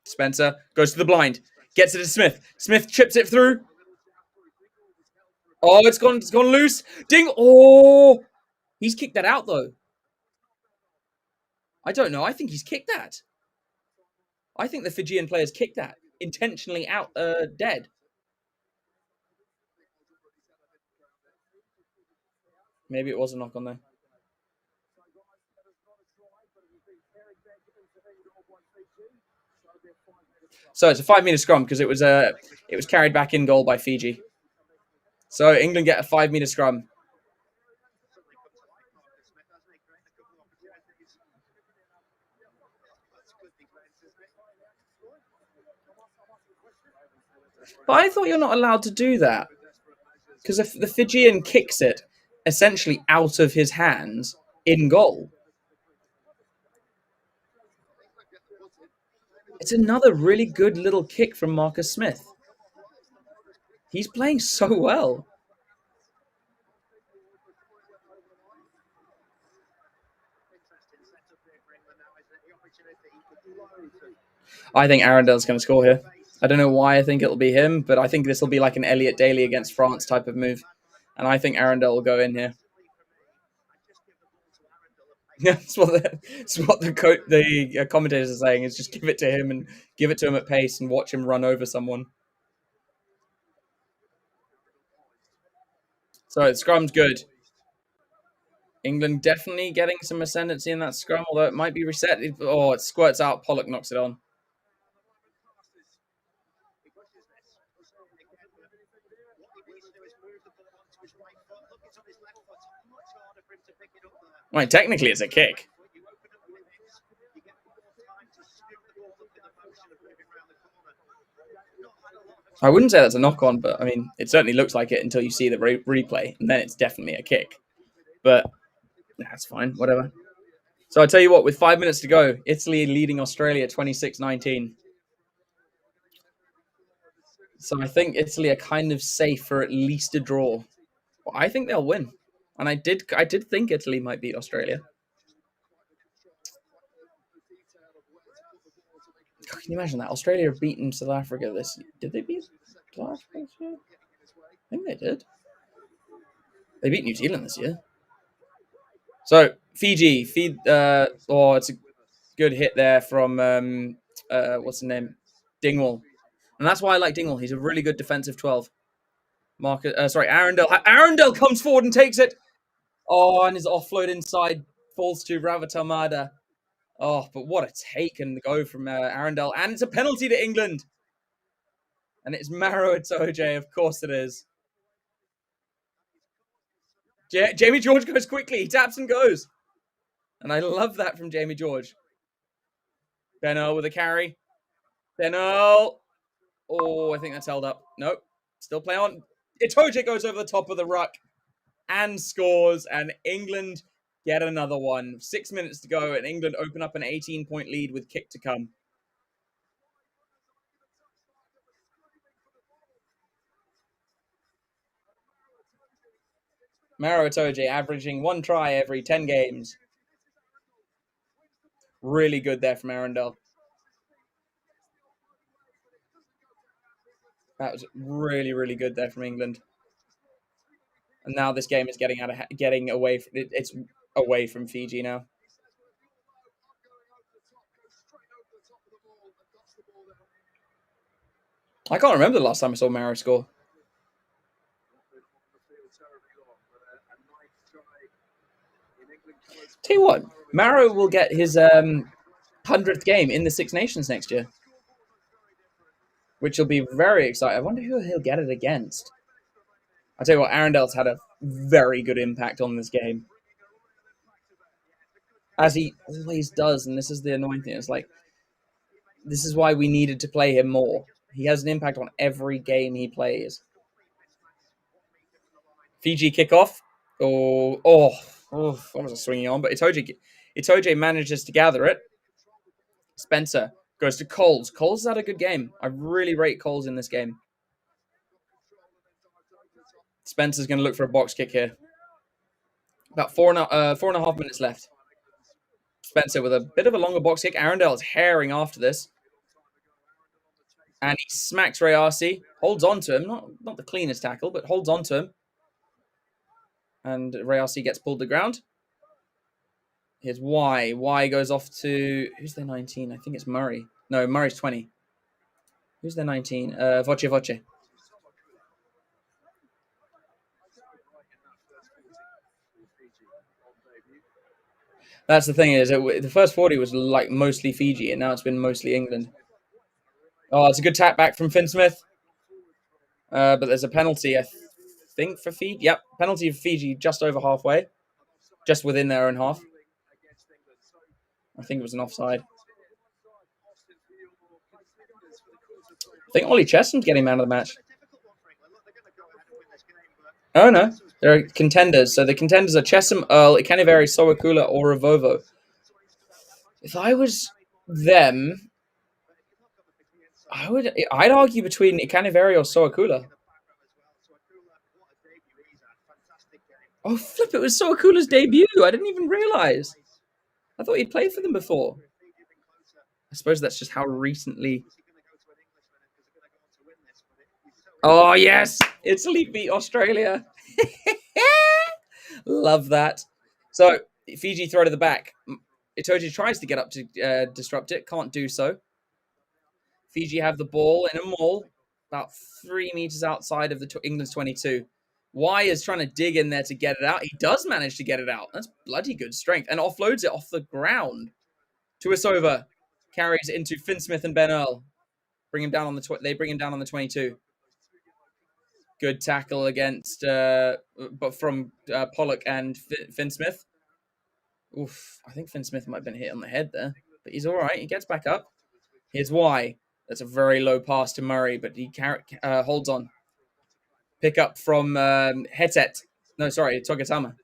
Spencer goes to the blind. Gets it to Smith. Smith chips it through. Oh, it's gone loose. Ding. Oh, he's kicked that out though. I don't know. I think he's kicked that. I think the Fijian players kicked that intentionally out dead. Maybe it was a knock on there. So it's a 5-meter scrum because it was carried back in goal by Fiji. So England get a 5-meter scrum. But I thought you're not allowed to do that because if the Fijian kicks it essentially out of his hands in goal. It's another really good little kick from Marcus Smith. He's playing so well. I think Arundel's going to score here. I don't know why I think it'll be him, but I think this will be like an Elliot Daly against France type of move. And I think Arundel will go in here. Yeah, that's what the commentators are saying, is just give it to him and give it to him at pace and watch him run over someone. So the scrum's good. England definitely getting some ascendancy in that scrum, although it might be reset. It squirts out. Pollock knocks it on. Well, technically, it's a kick. I wouldn't say that's a knock on, but I mean, it certainly looks like it until you see the replay, and then it's definitely a kick. But that's fine, whatever. So I tell you what, with 5 minutes to go, Italy leading Australia 26-19. So I think Italy are kind of safe for at least a draw. But I think they'll win. And I did think Italy might beat Australia. Can you imagine that? Australia have beaten South Africa this year. Did they beat South Africa this year? I think they did. They beat New Zealand this year. So Fiji, it's a good hit there from what's the name? Dingwall. And that's why I like Dingwall. He's a really good defensive 12. Arundel. Arundel comes forward and takes it. Oh, and his offload inside falls to Ravatamada. Oh, but what a take and go from Arundel. And it's a penalty to England. And it's Maro Itoje, of course it is. Jamie George goes quickly. He taps and goes. And I love that from Jamie George. Beno with a carry. Beno. Oh, I think that's held up. Nope. Still play on. Itoje goes over the top of the ruck and scores. And England Get another one. 6 minutes to go, and England open up an 18-point lead with kick to come. Maro Itoje averaging 1 try every 10 games. Really good there from Arundel. That was really, really good there from England. And now this game is getting away. It's away from Fiji now. I can't remember the last time I saw Maro score. Tell you what, Maro will get his 100th game in the Six Nations next year, which will be very exciting. I wonder who he'll get it against. I tell you what, Arundel's had a very good impact on this game, as he always does. And this is the annoying thing. It's like, this is why we needed to play him more. He has an impact on every game he plays. Fiji kickoff. That was a swinging on, but Itoje manages to gather it. Spencer goes to Coles. Coles has had a good game. I really rate Coles in this game. Spencer's going to look for a box kick here. About 4.5 minutes left. Spencer with a bit of a longer box kick. Arundel is herring after this. And he smacks Rayasi. Holds on to him. Not the cleanest tackle, but holds on to him. And Rayasi gets pulled to the ground. Here's Y. Y goes off to... Who's their 19? I think it's Murray. No, Murray's 20. Who's their 19? Voce. That's the thing is, the first 40 was like mostly Fiji, and now it's been mostly England. Oh, it's a good tap back from Finn Smith. But there's a penalty, I think, for Fiji. Yep, penalty for Fiji just over halfway. Just within their own half. I think it was an offside. I think Ollie Chesham's getting man of the match. Oh, no. They're contenders. So the contenders are Chesham, Earl, Ikaniveri, Sowakula, or Ravovo. If I was them, I'd argue between Ikaniveri or Sowakula. Oh, flip, it was Sowakula's debut. I didn't even realise. I thought he'd played for them before. I suppose that's just how recently... Oh, yes! Italy beat Australia. Love that. So, Fiji throw to the back. Itoje tries to get up to disrupt it. Can't do so. Fiji have the ball in a maul, about 3 meters outside of England's 22. Y is trying to dig in there to get it out. He does manage to get it out. That's bloody good strength. And offloads it off the ground. Tuisova carries into Finn Smith and Ben Earl. They bring him down on the 22. Good tackle against, but from Pollock and Finn Smith. Oof, I think Finn Smith might have been hit on the head there, but he's all right. He gets back up. Here's Y. That's a very low pass to Murray, but he holds on. Pick up from Hetet. No, sorry, Togatama.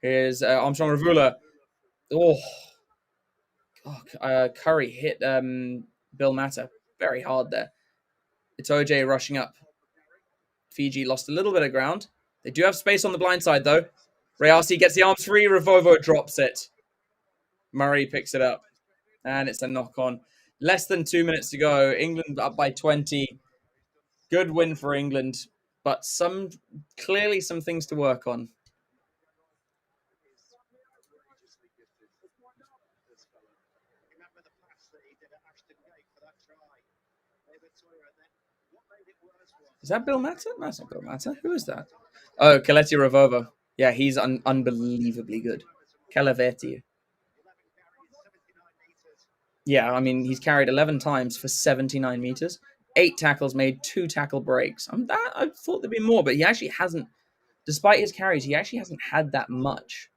Here's Armstrong Ravula. Curry hit Bill Matter very hard there. It's OJ rushing up. Fiji lost a little bit of ground. They do have space on the blind side, though. Rayasi gets the arms free. Ravovo drops it. Murray picks it up. And it's a knock-on. Less than 2 minutes to go. England up by 20. Good win for England. But clearly some things to work on. Is that Bill Matter? No, that's not Bill Matter. Who is that? Oh, Kaleti Ravovo. Yeah, he's unbelievably good. Calavetti. Yeah, I mean, he's carried 11 times for 79 meters. 8 tackles made, 2 tackle breaks. I thought there'd be more, but he actually hasn't. Despite his carries, he actually hasn't had that much.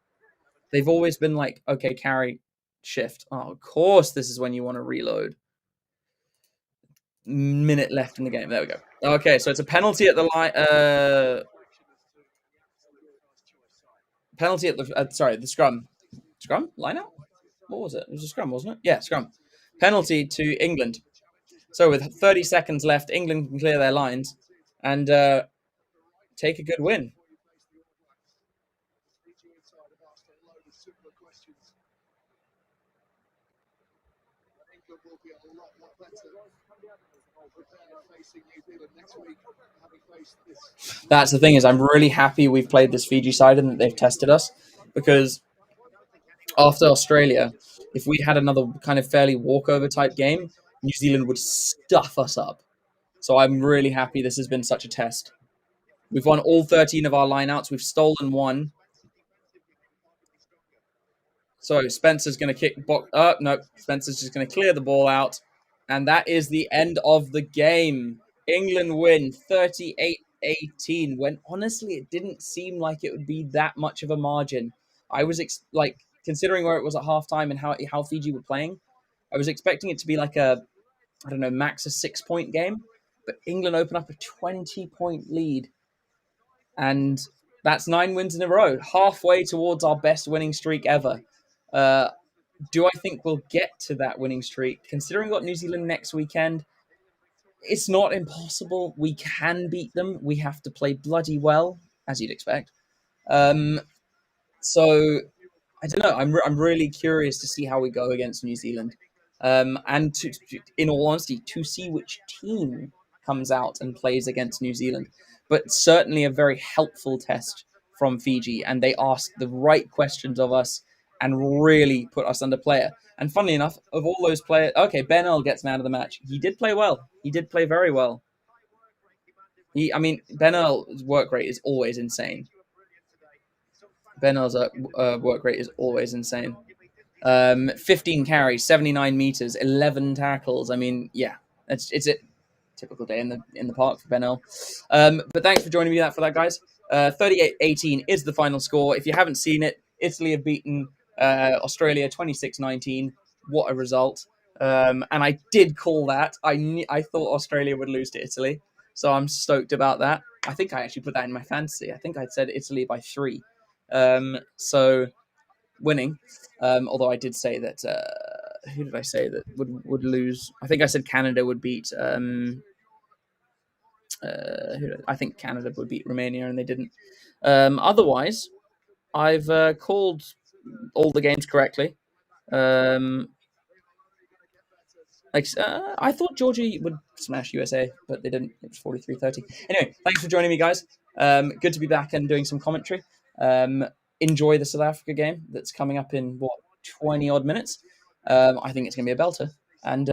They've always been like, okay, carry, shift. Oh, of course, this is when you want to reload. Minute left in the game. There we go. Okay, so it's a penalty at the line. Penalty at the sorry, the scrum. Scrum? Line out? What was it? It was a scrum, wasn't it? Yeah, scrum. Penalty to England. So with 30 seconds left, England can clear their lines and take a good win. That's the thing is I'm really happy we've played this Fiji side and that they've tested us because after Australia, if we had another kind of fairly walkover type game, New Zealand would stuff us up. So I'm really happy this has been such a test. We've won all 13 of our lineouts. We've stolen one. So Spencer's going to kick Bokke. No, Spencer's just going to clear the ball out. And that is the end of the game. England win 38-18. When honestly, it didn't seem like it would be that much of a margin. I was considering where it was at halftime and how Fiji were playing, I was expecting it to be like a, I don't know, max a 6-point game. But England opened up a 20-point lead. And that's 9 wins in a row, halfway towards our best winning streak ever. Do I think we'll get to that winning streak? Considering we got New Zealand next weekend, it's not impossible. We can beat them. We have to play bloody well, as you'd expect. So I don't know. I'm really curious to see how we go against New Zealand, and in all honesty, to see which team comes out and plays against New Zealand. But certainly a very helpful test from Fiji, and they asked the right questions of us and really put us under player. And funnily enough, of all those players, okay, Ben Earl gets man of the match. He did play well. He did play very well. Ben Earl's work rate is always insane. Ben Earl's work rate is always insane. 15 carries, 79 meters, 11 tackles. I mean, yeah, it's a typical day in the park for Ben Earl. But thanks for joining me for that, guys. 38-18 is the final score. If you haven't seen it, Italy have beaten Australia 26-19. What a result. And I did call that. I thought Australia would lose to Italy. So I'm stoked about that. I think I actually put that in my fantasy. I think I said Italy by 3. So winning. Although I did say that who did I say that would lose? I think I said Canada would beat. I think Canada would beat Romania, and they didn't. Otherwise, I've called all the games correctly. I thought Georgia would smash USA, but they didn't. It was 43-30. Anyway, thanks for joining me, guys. Good to be back and doing some commentary. Enjoy the South Africa game that's coming up in 20 odd minutes. I think it's going to be a belter. And